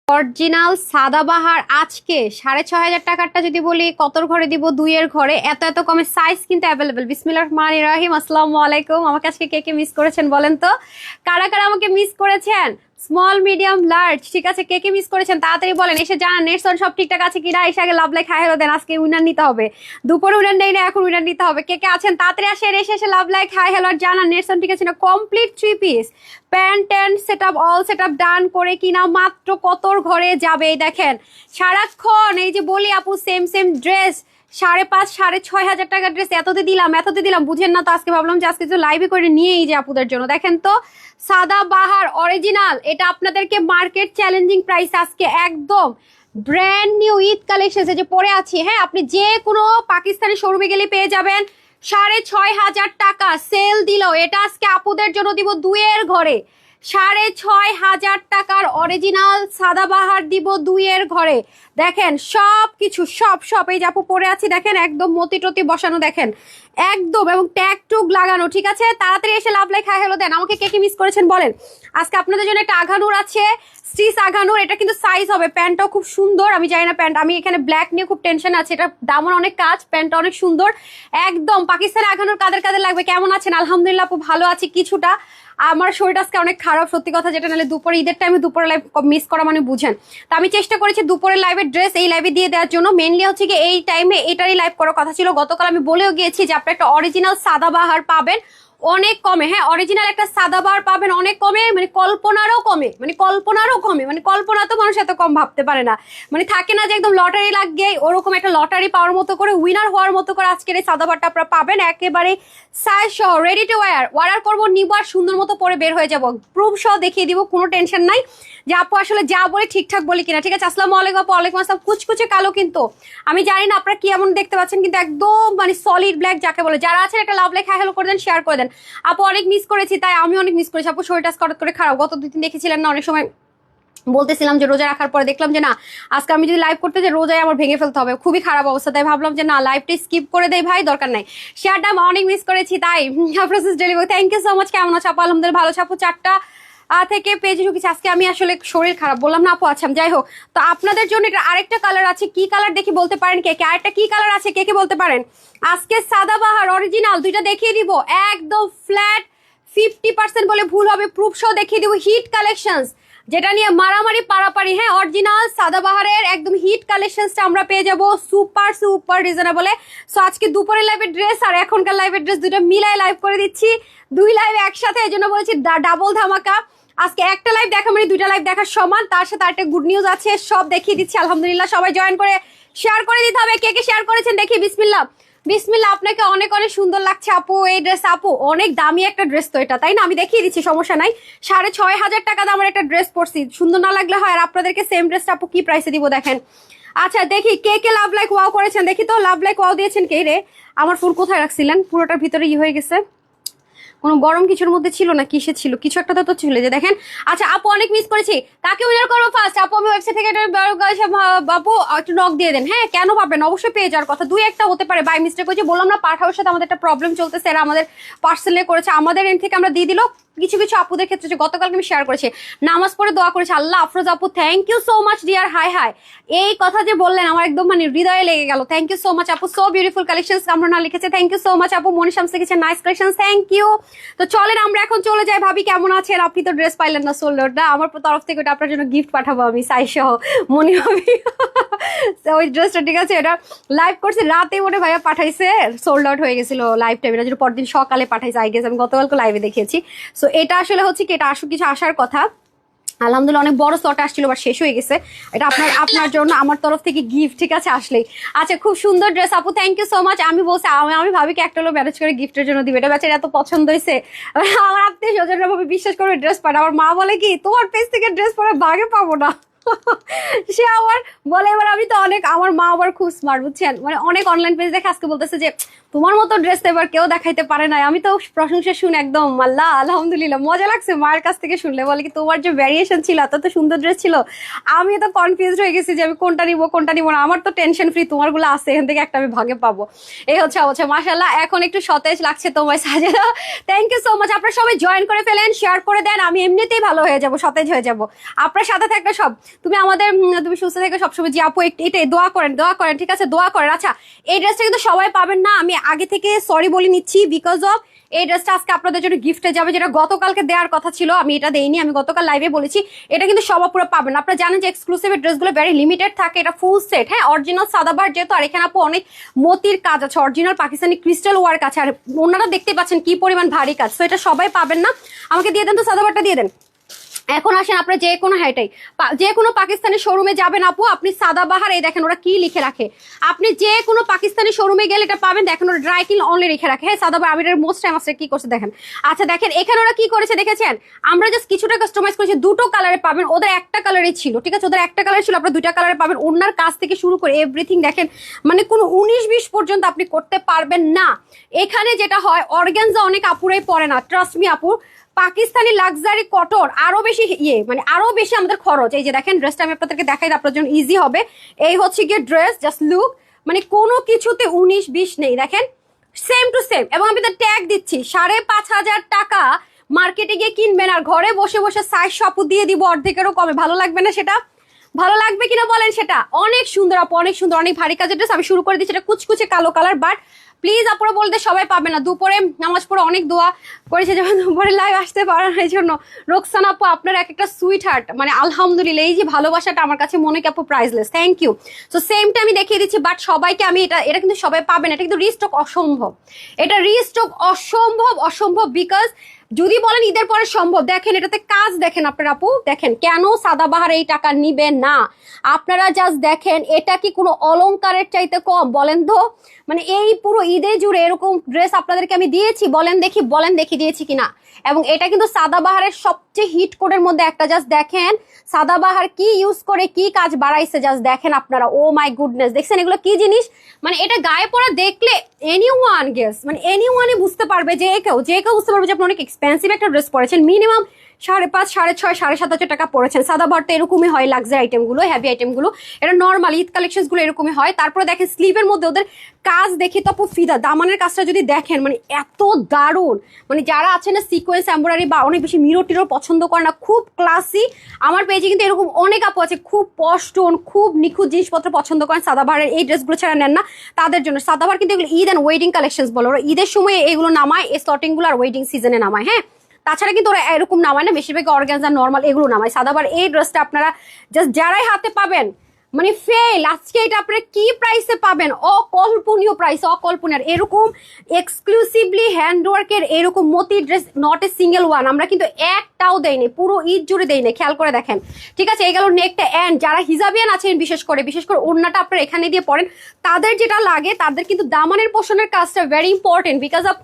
Original Sadabahar আজকে 6,500 টাকারটা যদি বলি কতর ঘরে দিব, 2 এর ঘরে। এত এত কমে সাইজ কিন্তু অ্যাভেলেবেল। বিসমিল্লাহির রহমানির রহিম। আসসালামু আলাইকুম। আমাকে আজকে কে কে মিস করেছেন বলেন তো, কারা কারা আমাকে মিস করেছেন? স্মল মিডিয়াম লার্জ, ঠিক আছে, কে কে মিস করেছেন তাড়াতাড়ি বলেন, এসে জানান নেটসন সব ঠিকঠাক আছে কিনা। এসে আগে লাভ লাইক হাই হ্যালো দেন। আজকে উইনার নিতে হবে, দুপুরে উইনার নেই না, এখন উইনার নিতে হবে। কে কে আছেন তাড়াতাড়ি আসেন, এসে লাভ লাইক হাই হ্যালো আর জানান নেটসন ঠিক আছে না। কমপ্লিট 3 পিস প্যান্ট ট্যান্ট set up all set up done করে কিনা মাত্র কতর ঘরে যাবে। দেখেন সারাক্ষণ এই যে বলি আপু সেম সেম ড্রেস 5,500 6,500 টাকার ড্রেস এততে দিলাম বুঝেন না তো। আজকে ভাবলাম যে আজকে তো লাইভে করে নিয়েই যে আপুদের জন্য। দেখেন তো সাদাবাহার অরিজিনাল, এটা আপনাদেরকে মার্কেট চ্যালেঞ্জিং প্রাইস আজকে একদম ব্র্যান্ড নিউ ঈদ কালেকশন যে পরে আছি। হ্যাঁ, আপনি যে কোনো পাকিস্তানি শোরুমে গেলে পেয়ে যাবেন 6,500 টাকা সেল দিল। এটা আজকে আপুদের জন্য দিব 2 এর ঘরে। 6,500 টাকার অরিজিনাল সাদাবাহার দিব 2 এর ঘরে। দেখেন সব কিছু সব এই যে আপু পরে আছি দেখেন, একদম মতি টতি বসানো দেখেন একদম, এবং ট্যাগ টুগ লাগানো, ঠিক আছে। তাড়াতাড়ি এসে লাভ লাইক হাই হ্যালো দেন। আমাকে কে কি মিস করেছেন বলেন। আজকে আপনাদের জন্য একটা আঘানুর আছে, স্টিচ আঘানুর। এটা কিন্তু সাইজ হবে, প্যান্টটাও খুব সুন্দর। আমি জানি না প্যান্ট, আমি এখানে ব্ল্যাক নিয়ে খুব টেনশন আছে। এটা দামন অনেক কাজ, প্যান্টটা অনেক সুন্দর একদম। পাকিস্তানি আঘানুর কাদের কাদের লাগবে, কেমন আছেন? আলহামদুলিল্লাহ আপু ভালো আছি কিছুটা। আমার শরীরটা আজকে অনেক খারাপ সত্যি কথা, যেটা নাহলে দুপুরে ঈদের টাইমে দুপুরে লাইভ মিস করা মানে বুঝেন। তো আমি চেষ্টা করেছি দুপুরের লাইভের ড্রেস এই লাইভে দিয়ে দেওয়ার জন্য। মেনলি হচ্ছে কি এই টাইমে এটারই লাইভ করার কথা ছিল। গতকাল আমি বলেও গিয়েছি যে আপনার একটা অরিজিনাল সাদাবাহার পাবেন অনেক কমে। হ্যাঁ, অরিজিনাল একটা সাদাবাহার পাবেন অনেক কমে, মানে কল্পনারও কমে, মানে কল্পনা তো মানুষ এত কম ভাবতে পারে না। মানে থাকে না যে একদম লটারি লাগে, ওরকম একটা লটারি পাওয়ার মতো করে, উইনার হওয়ার মতো করে আজকের এই সাদাবাহারটা আপনারা পাবেন একেবারে সাইজ সহ, রেডি টু ওয়ার করবো, নিবো আর সুন্দর মতো পরে বের হয়ে যাবো। প্রুফ সহ দেখিয়ে দিব, কোনো টেনশন নাই যে আপু আসলে যা বলে ঠিকঠাক বলি কিনা, ঠিক আছে। আসসালামু আলাইকুম আপু। ওয়ালাইকুম আসসালাম। কুচকুচে কালো কিন্তু, আমি জানি না আপনারা কি এমন দেখতে পাচ্ছেন, কিন্তু একদম মানে সলিড ব্ল্যাক যাকে বলে। যারা আছেন একটা লাভ লাইক হাই হ্যালো করে দেন, শেয়ার করে দেন। আপু অনেক মিস করেছি, তাই আমি অনেক মিস করেছি আপু। শরীরটা হঠাৎ করে খারাপ, গত 2 দিন দেখেছিলেন না, অনেক সময় বলতেছিলাম যে রোজা রাখার পরে দেখলাম যে না, আজকে আমি যদি লাইভ করতে যাই রোজায় আমার ভেঙে ফেলতে হবে, খুবই খারাপ অবস্থা। তাই ভাবলাম যে না, লাইভটা স্কিপ করে দেই ভাই, দরকার নাই। শেয়ারটা অনেক মিস করেছি, তাই process delivery. Thank you so much. কেমন আছো আপু? আলহামদুলিল্লাহ ভালো আছো আপু। 4টা থেকে পেজে ঢুকেছি আজকে আমি, আসলে শরীর খারাপ বললাম না আপু। আচ্ছা যাই হোক, তো আপনাদের জন্য এটা আরেকটা কালার আছে। কি কালার দেখি বলতে পারেন কে কে? আরেকটা কি কালার আছে কে কে বলতে পারেন? আজকে সাদাবাহার অরিজিনাল 2টা দেখিয়ে দিব একদম ফ্ল্যাট 50% বলে ভুল হবে, প্রুফ সহ দেখিয়ে দিব। হিট কালেকশনস, যেটা নিয়ে মারামারি পারাপারি। হ্যাঁ, অরিজিনাল সাদাবাহারের একদম হিট কালেকশনসটা আমরা পেয়ে যাব সুপার রিজনেবলে। সো আজকে দুপুরের লাইভের ড্রেস আর এখনকার লাইভের ড্রেস দুটো মিলাই লাইভ করে দিচ্ছি, 2 লাইভ একসাথে। এই জন্য বলছি ডাবল ধামাকা। আজকে একটা লাইভ দেখা মানে 2টা লাইভ দেখার সমান। তার সাথে আরেকটা গুড নিউজ আছে, সব দেখিয়ে দিচ্ছি আলহামদুলিল্লাহ। সবাই জয়েন করে শেয়ার করে দিতে হবে। কে কে শেয়ার করেছেন দেখি। বিসমিল্লাহ বিসমিল্লাহ। আপনাকে অনেক অনেক সুন্দর লাগছে আপু এই ড্রেস। আপু অনেক দামি একটা ড্রেস তো এটা, তাই না? আমি দেখিয়ে দিচ্ছি, সমস্যা নাই। 6,500 টাকা দামের একটা ড্রেস পরছি, সুন্দর না লাগলে হয়। আর আপনাদেরকে সেম ড্রেসটা আপু কি প্রাইসে দিব দেখেন। আচ্ছা দেখি কে কে লাভ লাইক ওয়াও করেছেন, দেখি তো লাভ লাইক ওয়াও দিয়েছেন কে রে? আমার ফোন কোথায় রাখছিলেন? পুরোটার ভিতরে হয়ে গেছে, কোনো গরম কিছুর মধ্যে ছিল না, কিসে ছিল, কিছু একটা তো ছিল যে দেখেন। আচ্ছা আপু অনেক মিস করেছি, কাকে উইনার করবো ফার্স্ট? আপু আমি ওয়েবসাইট থেকে আপু একটু নক দিয়ে দেন। হ্যাঁ, কেন পাবেন, অবশ্যই পেয়ে যাওয়ার কথা। 2-1টা হতে পারে বাই মিস্টেক হয়েছে, বললাম না পাঠাওয়ার সাথে আমাদের একটা প্রবলেম চলতেছে, এরা আমাদের পার্সেলে করেছে, আমাদের এন্ড থেকে আমরা দিয়ে দিল। কিছু কিছু আপুদের ক্ষেত্রে গতকালকে আমি শেয়ার করেছি, নামাজ পড়ে দোয়া করেছি। আল্লাহ আফরোজ আপু thank you so much dear. Hi hi, এই কথা যে বললেন আমার একদম মানে হৃদয়ে লেগে গেল। থ্যাংক ইউ সো মাচ আপু। সো বিউটিফুল কালেকশন আমরা না লিখেছে, থ্যাংক ইউ সো মাচ আপু। মনিশামস লিখেছে নাইস কালেকশন, থ্যাংক ইউ। তো চলেন আমরা এখন চলে যাই। ভাবি কেমন আছেন? আপনি তো ড্রেস পাইলেন না, সোল্ডারটা আমার তরফ থেকে ওটা আপনার জন্য গিফট পাঠাবো আমি, সাইজ সহ। মনি ভাবি ওই ড্রেসটা, ঠিক আছে, এটা লাইভ করছি রাতে মনে ভাইয়া পাঠাইছে, সোল্ড আউট হয়ে গেছিল লাইভ টাইম। এটা যেটা পরদিন সকালে পাঠাইছে আই গেস, আমি গতকালকে লাইভে দেখিয়েছি। সো এটা আসলে হচ্ছে কি, এটা কিছু আসার কথা আলহামদুলিল্লাহ, অনেক বড় স্লট আসছিল বাট শেষ হয়ে গেছে। এটা আপনার জন্য আমার তরফ থেকে গিফট, ঠিক আছে, আসলেই। আচ্ছা খুব সুন্দর ড্রেস আপু, থ্যাংক ইউ সো মাচ। আমি বলছি আমি ভাবিকে একটা হলো ম্যানেজ করে গিফটের জন্য দিবে, এটা বেচার এত পছন্দ হয়েছে। আমার আত্মীয় স্বজনরা ভাবে বিশ্বাস করবে ড্রেস পাঠায়। আমার মা বলে কি, তোমার পেজ থেকে ড্রেস পরে ভাগে পাবো না। সে আবার বলে, এবার আমি তো অনেক, আমার মা আবার খুব স্মার্ট বুঝছেন, মানে অনেক অনলাইন পেজ দেখে আজকে বলতেছে যে তোমার মতো ড্রেস তো এবার কেউ দেখাইতে পারে না। আমি তো প্রশংসা শুনে একদম আল্লাহ আলহামদুলিল্লাহ মজা লাগছে মায়ের কাছ থেকে শুনলে। বলে কি, তোমার যে ভ্যারিয়েশন ছিল, এত তো সুন্দর ড্রেস ছিল, আমি তো কনফিউজড হয়ে গেছি যে আমি কোনটা নিবো না। আমার তো টেনশন ফ্রি, তোমার গুলো আছে, এখান থেকে একটা আমি ভাগে পাবো। এই হচ্ছে অবস্থা। মাশাআল্লাহ এখন একটু সতেজ লাগছে তোমায় Sajeda, thank you so much. আপনারা সবাই জয়েন করে ফেলেন, শেয়ার করে দেন, আমি এমনিতেই ভালো হয়ে যাব, সতেজ হয়ে যাব। আপনার সাথে থাকলে সব তুমি আমাদের তুমি সুস্থ থেকে সবসময় জি আপু এটাই দোয়া করেন ঠিক আছে, দোয়া করেন। আচ্ছা এই ড্রেসটা কিন্তু সবাই পাবেন না, আমি আগে থেকে সরি বলে নিচ্ছি, বিকজ অফ এই ড্রেসটা আজকে আপনাদের জন্য গিফটে যাবে, যেটা গতকালকে দেওয়ার কথা ছিল, আমি এটা দেইনি, আমি গতকাল লাইভে বলেছি। এটা কিন্তু সবাই পুরো পাবেন না। আপনারা জানেন যে এক্সক্লুসিভ ড্রেসগুলো ভেরি লিমিটেড থাকে, এটা ফুল সেট, হ্যাঁ অরিজিনাল সাদাবাহার যেহেতু, আর এখানে আপু অনেক মতির কাজ আছে, অরিজিনাল পাকিস্তানি ক্রিস্টাল ওয়ার্ক আছে, আর ওনারা দেখতে পাচ্ছেন কি পরিমাণ ভারী কাজ, তো এটা সবাই পাবেন না। আমাকে দিয়ে দেন তো সাদাবাহারটা দিয়ে দেন। এখন আসেন আপনারা যে কোনো হ্যাটাই যে কোনো পাকিস্তানি শোরুমে যাবেন আপু, আপনি সাদাবাহার এই দেখেন ওরা কি লিখে রাখে, আপনি যে কোনো পাকিস্তানি শোরুমে গেলে এটা পাবেন, দেখেন ওরা ড্রাই ক্লিন অনলি লিখে রাখে, হ্যাঁ সাদাবাহার। আমি এর মোস্ট টাইম আসছে কি করছে দেখেন। আচ্ছা দেখেন এখানে ওরা কি করেছে দেখেছেন, আমরা জাস্ট কিছুটা কাস্টমাইজ করেছি, দুটো কালারে পাবেন, ওদের একটা কালারই ছিল, ঠিক আছে ওদের একটা কালার ছিল, আপনারা দুইটা কালারে পাবেন। ওনার কাজ থেকে শুরু করে এভরিথিং দেখেন, মানে কোনো 19-20 পর্যন্ত আপনি করতে পারবেন না। এখানে যেটা হয় অর্গানজা অনেক আপুরাই পরে না, ট্রাস্ট মি আপু, পাকিস্তানি লাক্সারি কটন আরো বেশি মানে আরো বেশি আমাদের খরচ। এই যে দেখেন ড্রেসটা আমি আপনাদেরকে দেখাই, আপনার জন্য ইজি হবে। এই হচ্ছে গিয়ে ড্রেস, জাস্ট লুক, মানে কোনো কিছুতে 19-20 নেই, দেখেন সেম টু সেম। এবং আমি তো ট্যাগ দিচ্ছি 5,500 টাকা মার্কেটে গিয়ে কিনবেন, আর ঘরে বসে বসে সাইজ শপু দিয়ে দিব অর্ধেকেরও কমে। ভালো লাগবে না সেটা? ভালো লাগবে কিনা বলেন? সেটা অনেক সুন্দর আপু, অনেক সুন্দর, অনেক ভারী কাজের ড্রেস। আমি শুরু করে দিচ্ছি, এটা কুচকুচে কালো কালার, বাট প্লিজ আপনারা বলতে সবাই পাবে না। দুপুরে নামাজ পড়ে অনেক দোয়া করেছে, যখন দুপুরে লাইভ আসতে পারার এই জন্য। রোকসান আপু আপনার এক একটা সুইট হার্ট, মানে আলহামদুলিল্লাহ, এই যে ভালোবাসাটা আমার কাছে মনে কি আপু প্রাইসলেস, থ্যাংক ইউ। সো সেমটা আমি দেখিয়ে দিচ্ছি, বাট সবাইকে আমি এটা কিন্তু সবাই পাবেন, এটা কিন্তু রিস্টক অসম্ভব, এটা রিস্টক অসম্ভব বিকজ যদি বলেন ঈদের পরে সম্ভব, দেখেন এটাতে কাজ দেখেন আপনারা আপু, দেখেন কেন সাদাবাহার এই টাকা নিবেন না আপনারা, জাস্ট দেখেন এটা কি কোনো অলংকারের চাইতে কম বলেন তো? মানে এই পুরো ঈদে জুড়ে এরকম ড্রেস আপনাদেরকে আমি দিয়েছি, বলেন দেখি দিয়েছি কিনা। এবং এটা কিন্তু সাদাবাহারের সবচেয়ে হিট কোডের মধ্যে একটা, জাস্ট দেখেন সাদাবাহার কি ইউজ করে কি কাজ বাড়াইছে, জাস্ট দেখেন আপনারা, ও মাই গুডনেস, দেখছেন এগুলো কি জিনিস? মানে এটা গায়ে পরা দেখলে এনিওয়ান গেস, মানে এনিওয়ানই বুঝতে পারবে, যে কেউ বুঝতে পারবে যে আপনি অনেক এক্সপেন্সিভ একটা ড্রেস পরেছেন, মিনিমাম 5,500, 6,500, 7,500 টাকা পড়েছেন। সাদাবাহার তো এরকমই হয়, লাক্সারি আইটেমগুলো, হেভি আইটেমগুলো, এটা নর্মাল ঈদ কালেকশনস গুলো এরকমই হয়। তারপরে দেখেন স্লিভের মধ্যে ওদের কাজ দেখে তো আপু ফিদা, দামানের কাজটা যদি দেখেন মানে এত দারুণ, মানে যারা আছে না সিকোয়েন্স এমব্রয়ডারি বা অনেক বেশি মিরর টিরর পছন্দ করে না, খুব ক্লাসি, আমার পেজে কিন্তু এরকম অনেক আপু আছে খুব পশটন, খুব নিখুঁত জিনিসপত্র পছন্দ করেন, সাদাবাহারের এই ড্রেসগুলো ছাড়া নেন না তাদের জন্য। সাদাবাহার কিন্তু এগুলো ঈদ অ্যান্ড ওয়েডিং কালেকশনস বলো, ওরা ঈদের সময় এগুলো নামায়, এই স্লটিং গুলো আর ওয়েডিং সিজনে নামায়, হ্যাঁ তাছাড়া কিন্তু ওরা এরকম নামায় না, বেশিরভাগ অর্গানজা নর্মাল এগুলো নামায়। সাদাবাহার এই ড্রেসটা আপনারা জাস্ট যারাই হাতে পাবেন মানে ফেল, আজকে এটা আপনারা কি প্রাইসে পাবেন, অকল্পনীয় প্রাইস, অকল্পনীয়। এরকম এক্সক্লুসিভলি হ্যান্ডওয়ার্কের এরকম মতি dress not a single one আমরা কিন্তু একটাও দেয়নি, পুরো ঈদ জুড়ে দেয়নি, খেয়াল করে দেখেন, ঠিক আছে? এই গেল নেকটা। এন্ড যারা হিজাবিয়ান আছেন বিশেষ করে ওড়নাটা আপনারা এখানে দিয়ে পড়েন, তাদের যেটা লাগে, তাদের কিন্তু দামানের পোষণের কাজটা ভেরি ইম্পর্টেন্ট, বিকজ অফ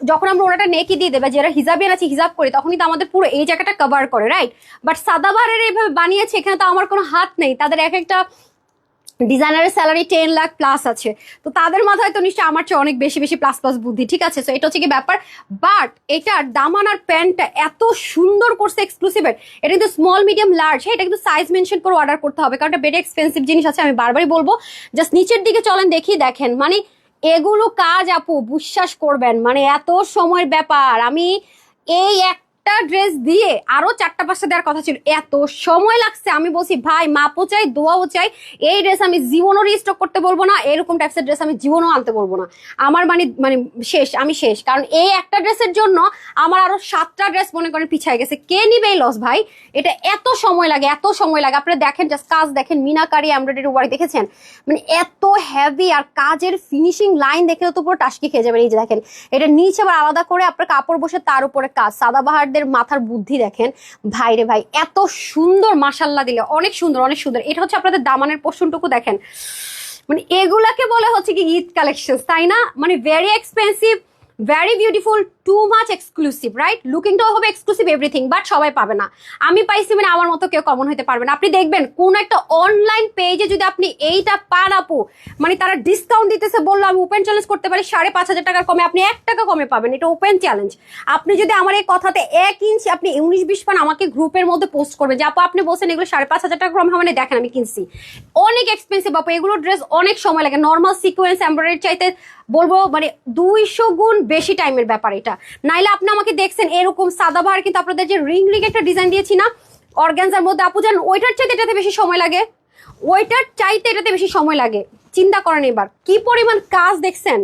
যখন আমরা ওনাটা নেকি দিয়ে দেবে, যারা হিজাবিয়ান আছে হিজাব করি, তখনই তো আমাদের পুরো এই জায়গাটা কভার করে, রাইট? বাট সাদাবাহারের এইভাবে বানিয়েছে, এখানে তো আমার কোনো হাত নেই, তাদের এক একটা ডিজাইনারের স্যালারি 10 লাখ প্লাস আছে, তো তাদের মাথায় তো নিশ্চয়ই আমার চেয়ে অনেক বেশি প্লাস বুদ্ধি, ঠিক আছে? তো এটা হচ্ছে কি ব্যাপার। বাট এটার দামান আর প্যান্টটা এত সুন্দর করছে এক্সক্লুসিভের, এটা কিন্তু স্মল মিডিয়াম লার্জ, হ্যাঁ এটা কিন্তু সাইজ মেনশন করে অর্ডার করতে হবে, কারণ এটা বেডে এক্সপেন্সিভ জিনিস আছে, আমি বারবারই বলবো। জাস্ট নিচের দিকে চলেন দেখি, দেখেন মানে এগুলো কাজ আপু বিশ্বাস করবেন, মানে এত সময়ের ব্যাপার। আমি এই একটা ড্রেস দিয়ে আরো 4টা-5টা দেওয়ার কথা ছিল, এত সময় লাগছে। আমি বলছি ভাই মাপও চাই, দোয়াও চাই, এই ড্রেস আমি জীবনও রিস্টক করতে বলবো না, এরকম টাইপসের ড্রেস আমি জীবনও আনতে বলবো না। আমার মানে আমি শেষ, কারণ এই একটা ড্রেসের জন্য আমার আরো 7টা ড্রেস মনে করেন পিছায় গেছে। কে নিবে এই লস ভাই? এটা এত সময় লাগে। আপনারা দেখেন জাস্ট কাজ দেখেন, মিনাকারি এমব্রয়ডারি ওয়ার্ক দেখেছেন, মানে এত হেভি, আর কাজের ফিনিশিং লাইন দেখে তো পুরো টাসকি খেয়ে যাবেন। এই যে দেখেন, এটা নিচে আবার আলাদা করে আপনার কাপড় বসে তার উপরে কাজ। সাদাবাহারদের মাথার বুদ্ধি দেখেন ভাই রে ভাই, এত সুন্দর, মাশাল্লাহ দিলে অনেক সুন্দর। এটা হচ্ছে আপনাদের দামানের পোর্শনটুকু দেখেন, মানে এগুলাকে বলে হচ্ছে কি ঈদ কালেকশন, তাই না? মানে very expensive, very beautiful, too much exclusive, right? লুকিংটাও হবে এক্সক্লুসিভ, এভরিথিং, বাট সবাই পাবে না। আমি পাইছি মানে আমার মতো কেউ কমন হতে পারবে না। আপনি দেখবেন কোন একটা অনলাইন পেজে যদি আপনি এইটা পান আপু, মানে তারা ডিসকাউন্ট দিতেছে, বললো আমি ওপেন চ্যালেঞ্জ করতে পারি 5,500 টাকার কমে, আপনি 1 টাকা কমে পাবেন, এটা ওপেন চ্যালেঞ্জ। আপনি যদি আমার এই কথাতে 1 ইঞ্চি আপনি 19-20 পান, আমাকে গ্রুপের মধ্যে পোস্ট করবেন যে আপু আপনি বলছেন এগুলো 5,500 টাকা কমে হবে না, দেখেন আমি কিনছি। অনেক এক্সপেন্সিভ আপু, এগুলো ড্রেস অনেক সময় লাগে, নর্মাল সিকোয়েন্স এমব্রয়ডারি চাইতে বলবো মানে 200 গুণ বেশি টাইমের ব্যাপার এটা। নাইলে আপনি আমাকে দেখছেন এরকম সাদাবাহার, কিন্তু আপনাদের যে রিং একটা ডিজাইন দিয়েছি না, অর্গানজার মধ্যে আপু জান ওইটার চাইতে এটাতে বেশি সময় লাগে, ওইটার চাইতে এটাতে বেশি সময় লাগে। চিন্তা করেন এবার কি পরিমাণ কাজ দেখছেন,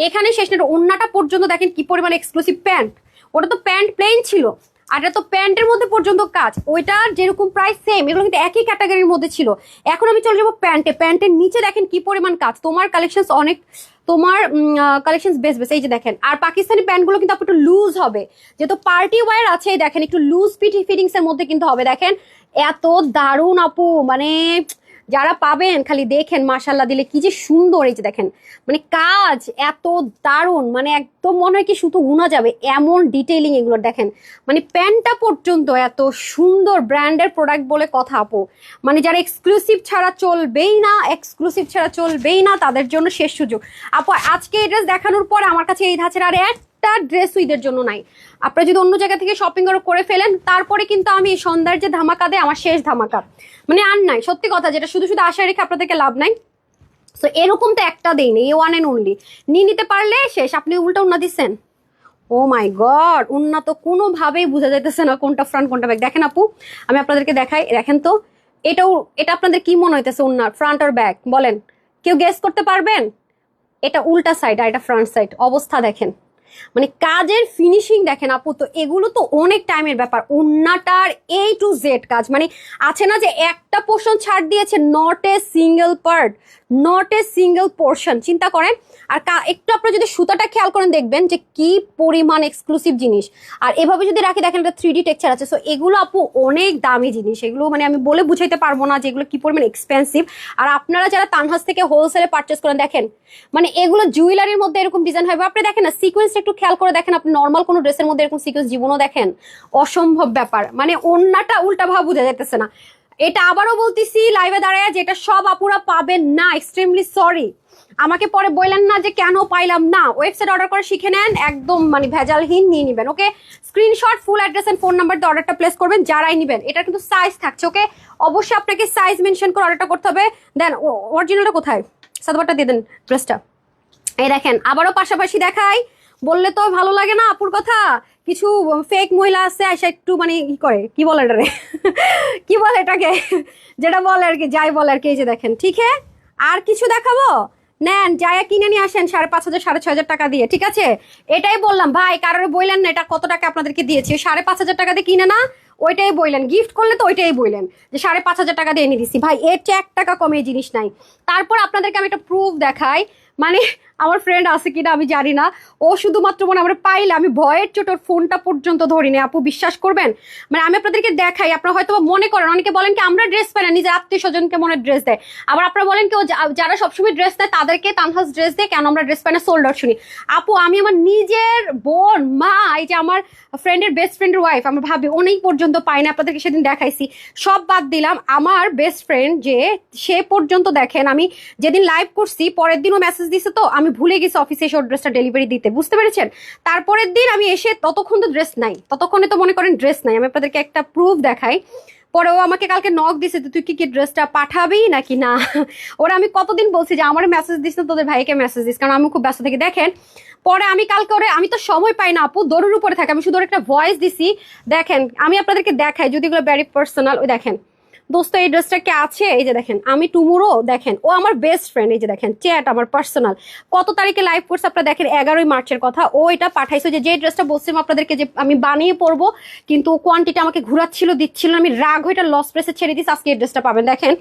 এখানে শেষ না, ওন্নাটা পর্যন্ত দেখেন কি পরিমাণ এক্সক্লুসিভ প্যান্ট। ওটা তো প্যান্ট প্লেন ছিল, আর এটা তো প্যান্টের মধ্যে পর্যন্ত কাজ। ওইটার যেরকম প্রাইস সেম, এগুলো কিন্তু একই ক্যাটাগরির মধ্যে ছিল। এখন আমি চলে যাবো প্যান্টে। প্যান্টের নিচে দেখেন কি পরিমাণ কাজ। তোমার কালেকশন অনেক, তোমার কালেকশন বেস্ট বেস্ট। এই যে দেখেন, আর পাকিস্তানি প্যান্টগুলো কিন্তু একটু লুজ হবে, যেহেতু পার্টি ওয়্যার আছে। দেখেন একটু লুজ ফিটিংস এর মধ্যে কিন্তু হবে। দেখেন এত দারুণ আপু, মানে যারা পাবেন খালি দেখেন মাশাল্লাহ দিলে কি যে সুন্দর। এই যে দেখেন মানে কাজ এত দারুণ, মানে একদম মনে হয় কি শুধু গুনা যাবে এমন ডিটেইলিং এগুলো। দেখেন মানে প্যান্টটা পর্যন্ত এত সুন্দর, ব্র্যান্ডের প্রোডাক্ট বলে কথা আপু। মানে যারা এক্সক্লুসিভ ছাড়া চলবেই না, এক্সক্লুসিভ ছাড়া চলবেই না, তাদের জন্য শেষ সুযোগ আপু। আজকে এই ড্রেস দেখানোর পরে আমার কাছে এই ধাঁচের আর একটা ড্রেস ঈদের জন্য নাই। আপনারা যদি অন্য জায়গা থেকে শপিং করে ফেলেন, তারপরে কিন্তু আমি সন্ধ্যার যে ধামাকা দেয় আমার শেষ ধামাকা, মানে আর নাই। সত্যি কথা, যেটা শুধু শুধু আশায় রেখে আপনাদেরকে লাভ নাই। তো এরকম তো একটা দেয়নি, এই ওয়ান এন্ড অনলি। নিয়ে নিতে পারলে শেষ। আপনি উল্টা উন্না দিচ্ছেন, ও মাই গড, উন্না তো কোনোভাবেই বোঝা যাইতেছে না কোনটা ফ্রন্ট কোনটা ব্যাক। দেখেন আপু আমি আপনাদেরকে দেখাই, দেখেন তো এটা আপনাদের কি মনে হইতেছে উন্নার ফ্রন্ট আর ব্যাক বলেন? কেউ গেস করতে পারবেন? এটা উল্টা সাইড আর এটা ফ্রন্ট সাইড। অবস্থা দেখেন, মানে কাজের ফিনিশিং দেখেন আপু। তো এগুলো তো অনেক টাইমের ব্যাপার। ওন্নাটার A to Z কাজ, মানে আছে না যে একটা পোর্শন ছাড় দিয়েছে, not a single part, not a single portion. চিন্তা করেন। আর একটু আপনারা যদি সুতাটা খেয়াল করেন দেখবেন যে কি পরিমাণ এক্সক্লুসিভ জিনিস। আর এভাবে যদি রাখি দেখেন এটা 3D টেক্সচার আছে। সো এগুলো আপু অনেক দামি জিনিস, এগুলো মানে আমি বলে বুঝাইতে পারবো না যে এগুলো কি পরিমাণ এক্সপেন্সিভ। আর আপনারা যারা তানহাস থেকে হোলসেলে পারচেস করেন দেখেন, মানে এগুলো জুয়েলারির মধ্যে এরকম ডিজাইন হবে। আপনি দেখেন না সিকোয়েন্স একটু খেয়াল করে দেখেন, আপনি নর্মাল কোনো ড্রেসের মধ্যে এরকম সিকোয়েন্স জীবনও দেখেন? অসম্ভব ব্যাপার। মানে ওন্নাটা উল্টা ভাবে বোঝা যাইতেছে না। এটা আবারও বলতেছি লাইভে দাঁড়ায় যে এটা সব আপুরা পাবেন না, এক্সট্রিমলি সরি। আমাকে পরে বললেন না যে কেন পাইলাম না। ওয়েবসাইট অর্ডার করে শিখে নেন, একদম মানে ভেজালহীন নিয়ে নেবেন। Okay, screenshot full address and phone number দিয়ে অর্ডারটা প্লেস করবেন যারাই নেবেন। এটা কিন্তু সাইজ থাকছে। ওকে, অবশ্যই আপনাকে সাইজ মেনশন করে অর্ডারটা করতে হবে। দেন অরিজিনালটা কোথায়, সাদবারটা দিয়ে দেন ড্রেসটা। এই দেখেন আবারও পাশাপাশি দেখাই, বললে তো ভালো লাগে না আপুর কথা। কিছু ফেক মহিলা আছে আইসা একটু মানে কি করে, কি বলে এটারে কি বলে এটাকে, যেটা বলে আর কি, যাই বলে আর কি। এই যে দেখেন, ঠিক হ্যাঁ, আর কিছু দেখাবো? নেন যায়া কিনে নিয়ে আসেন 5,500 6,500 টাকা দিয়ে। ঠিক আছে, এটাই বললাম ভাই, কারোর বললেন না এটা কত টাকা আপনাদেরকে দিয়েছি। 5,500 টাকা দিয়ে কিনে না, ওইটাই বললেন। গিফট করলে তো ওইটাই বললেন যে 5,500 টাকা দিয়ে এনে দিচ্ছি। ভাই এর চেয়ে 1 টাকা কমে জিনিস নাই। তারপর আপনাদেরকে আমি একটা প্রুফ দেখাই, মানে আমার ফ্রেন্ড আছে কিনা আমি জানি না, ও শুধুমাত্র মনে আমরা পাইলে আমি ভয়ের চোট ওর ফোনটা পর্যন্ত ধরিনি আপু, বিশ্বাস করবেন। মানে আমি আপনাদেরকে দেখাই, আপনারা হয়তো মনে করেন, অনেকে বলেন কি আমরা ড্রেস পাই না, নিজের আত্মীয় স্বজনকে মনে ড্রেস দেয়। আবার আপনারা বলেন কেউ যারা সবসময় ড্রেস দেয় তাদেরকে তানহাস ড্রেস দেয়, কেন আমরা ড্রেস পাই না, সোল্ড আউট শুনি। আপু আমি আমার নিজের বোন, মা, এই যে আমার ফ্রেন্ডের বেস্ট ফ্রেন্ডের ওয়াইফ, আমার ভাবি, অনেক পর্যন্ত পাই না। আপনাদেরকে সেদিন দেখাইছি। সব বাদ দিলাম, আমার বেস্ট ফ্রেন্ড যে সে পর্যন্ত দেখেন, আমি যেদিন লাইভ করছি পরের দিনও মেসেজ দিছে, তো আমি ভুলে গেছি অফিসে এসে ওর ড্রেসটা ডেলিভারি দিতে, বুঝতে পেরেছেন? তারপরের দিন আমি এসে ততক্ষণ তো ড্রেস নাই, ততক্ষণে তো মনে করেন ড্রেস নাই। আমি আপনাদেরকে একটা প্রুফ দেখাই। পরে ও আমাকে কালকে নক দিছে, তুই কি ড্রেসটা পাঠাবি নাকি না। ওরা আমি কতদিন বলছি যে আমার মেসেজ দিস না, তোদের ভাইকে মেসেজ দিস, কারণ আমি খুব ব্যস্ত থাকি। দেখেন পরে আমি কালকে ওরে, আমি তো সময় পাই না আপু, দৌড়ের উপরে থাকে। আমি শুধু একটা ভয়েস দিছি। দেখেন আমি আপনাদেরকে দেখাই, যদি এগুলো ভেরি পার্সোনাল। ওই দেখেন দোস্ত এই ড্রেসটা কি আছে, এই যে দেখেন আমি টুমুরো, দেখেন ও আমার বেস্ট ফ্রেন্ড। এই যে দেখেন চ্যাট আমার পার্সোনাল, কত তারিখে লাইভ করছে আপনারা দেখেন, 11ই মার্চের কথা। ও এটা পাঠাইছে যে ড্রেসটা বলছিলাম আপনাদেরকে যে আমি বানিয়ে পরবো, কিন্তু কোয়ান্টিটি আমাকে ঘুরাচ্ছিল, দিচ্ছিল, আমি রাগ হয়ে এটা লস প্রেসে ছেড়ে দিচ্ছি। আজকে এই ড্রেসটা পাবেন। দেখেন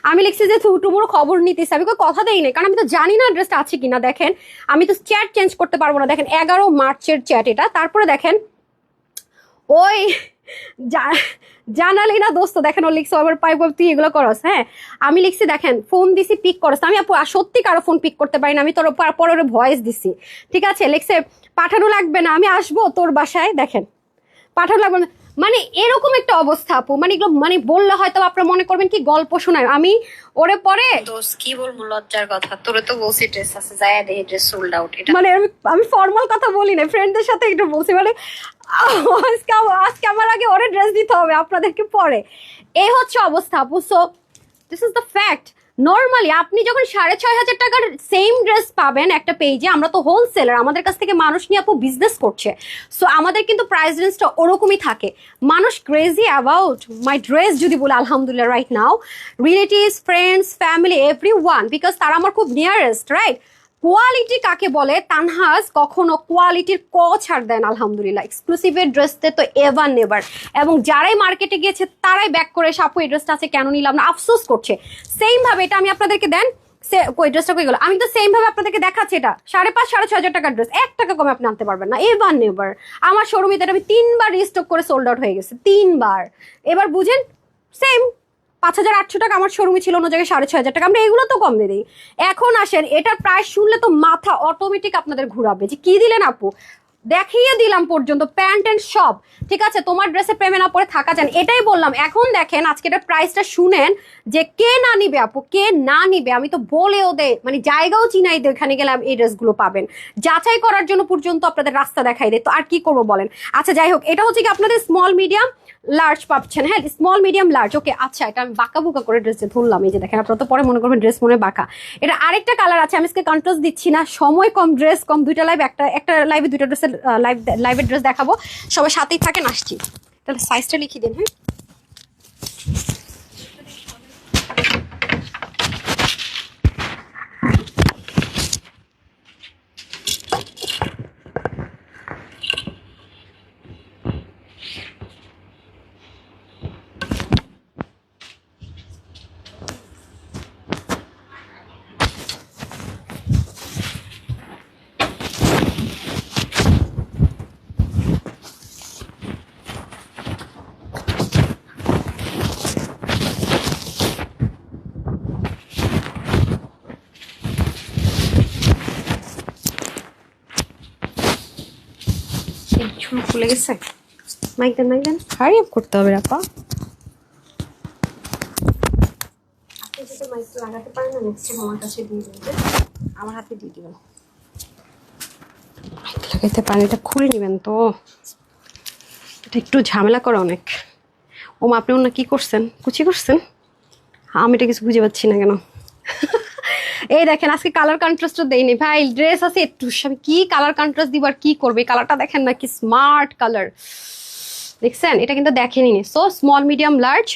আমি লিখছি যে টুমুরো খবর নিতেছি, আমি কোনো কথা দেই নাই, কারণ আমি তো জানি না ড্রেসটা আছে কিনা। দেখেন আমি তো চ্যাট চেঞ্জ করতে পারবো না। দেখেন 11 মার্চের চ্যাট এটা। তারপরে দেখেন ওই জানালি না দোস্ত, দেখেন ও লিখছে আমার পাইপ তুই এগুলো করস। হ্যাঁ আমি লিখছি, দেখেন ফোন দিছি পিক করস, আমি সত্যি কারো ফোন পিক করতে পারি না, আমি তোর পরে ভয়েস দিছি। ঠিক আছে, লিখছে পাঠানো লাগবে না, আমি আসবো তোর বাসায়। দেখেন পাঠানো লাগবে না, মানে এরকম একটা অবস্থা আপু। মানে এগুলো মানে বললে হয়তো আপনারা মনে করবেন কি গল্প শোনায়। আমি ওরে পরে দোস্ত কি বলবো, লজ্জার কথা, তোরে তো বলছি ড্রেস আছে, যায় দেখি ড্রেস সোল্ড আউট। এটা মানে আমি ফর্মাল কথা বলি না, ফ্রেন্ডদের সাথে একটু বলছি। মানে আজকে আমার আগে ওরে ড্রেস দিতে হবে আপনাদেরকে পরে, এই হচ্ছে অবস্থা আপু। So this is the fact. Normally আপনি যখন 6,500 টাকার সেম ড্রেস পাবেন একটা পেজে, আমরা তো হোলসেলার, আমাদের কাছ থেকে মানুষ নিয়ে আপু বিজনেস করছে, সো আমাদের কিন্তু প্রাইস রেঞ্জটা ওরকমই থাকে। মানুষ ক্রেজি অ্যাবাউট মাই ড্রেস যদি বলে, আলহামদুলিল্লাহ right now relatives, friends, family, every one, because তারা আমার খুব নিয়ারেস্ট, রাইট? কোয়ালিটি কাকে বলে, তানহাজ কখনো কোয়ালিটির ছাড় দেন আলহামদুলিল্লাহ। এক্সক্লুসিভের ড্রেসতে তো এভার নেভার, এবং যারাই মার্কেটে গিয়েছে তারাই ব্যাক করে এসে আপু এই ড্রেসটা আছে কেন নিলাম না আফসোস করছে। সেম ভাবে এটা আমি আপনাদেরকে দেন ওই ড্রেসটা কই গেল, আমি তো সেম ভাবে আপনাদেরকে দেখাচ্ছি, এটা 5,500 6,500 টাকার ড্রেস, 1 টাকা কমে আপনি আনতে পারবেন না, এভার নেভার। আমার শোরুমে এটা আমি 3বার রিস্টক করে সোল্ড আউট হয়ে গেছে, 3বার। এবার বুঝেন, সেম 5,800 টাকা আমার শোরুমে ছিল, অন্য জায়গায় 6,500 টাকা, আমরা এগুলো তো কম দিয়ে দিই। এখন আসেন, এটার প্রাইস শুনলে তো মাথা অটোমেটিক আপনাদের ঘুরাবে যে কি দিলেন আপু, দেখিয়ে দিলাম পর্যন্ত প্যান্ট অ্যান্ড সব, ঠিক আছে? তোমার ড্রেসে প্রেমে না পড়ে থাকা যান, এটাই বললাম। এখন দেখেন আজকে এটার প্রাইসটা শুনেন যে কে না নিবে আপু, কে না নিবে, আমি তো বলেও দে, মানে জায়গাও চিনাই দে, এখানে গেলে এই ড্রেসগুলো পাবেন, যাচাই করার জন্য পর্যন্ত আপনাদের রাস্তা দেখাই দেয়, তো আর কি করবো বলেন? আচ্ছা যাই হোক, এটা হচ্ছে কি আপনাদের স্মল মিডিয়াম লার্জ পাচ্ছেন, হ্যাঁ স্মল মিডিয়াম লার্জ, ওকে। আচ্ছা এটা আমি বাঁকা বুকা করে ড্রেস ধরলাম, এই যে দেখেন, আপনারা তো পরে মনে করবেন ড্রেস মনে বাঁকা। এটা আরেকটা কালার আছে, আমি আজকে কন্ট্রাস্ট দিচ্ছি না, সময় কম, ড্রেস কম, দুইটা লাইভ, একটা লাইভে দুইটা ড্রেসের লাইভের ড্রেস দেখাবো, সবাই সাথেই থাকেন, আসছি। তাহলে সাইজটা লিখিয়ে দিন, হ্যাঁ। ঝুল খুলে গেছে, মাইক দেন, মাইক দেন, হারি আপ করতে হবে আপা। আপনি যদি মাইক লাগাতে পারেন না, নেক্সট টাইম আমার কাছে দিয়ে দেবেন, আমার হাতে দিয়ে দিবেন। মাইক লাগাইতে পারেন, এটা খুলে নেবেন তো, এটা একটু ঝামেলা করে অনেক। ও মা, আপনি ওনা কি করছেন, কুচি করছেন? আমি এটা কিছু বুঝে পাচ্ছি না কেন। এই দেখেন আজকে কালার কন্ট্রাস্টও দেয়নি ভাই, ড্রেস আছে একটু, আমি কি কালার কন্ট্রাস্ট দিব আর কি করবে, কালারটা দেখেন না কি স্মার্ট কালার, দেখছেন? এটা কিন্তু দেখেনি। সো স্মল মিডিয়াম লার্জ,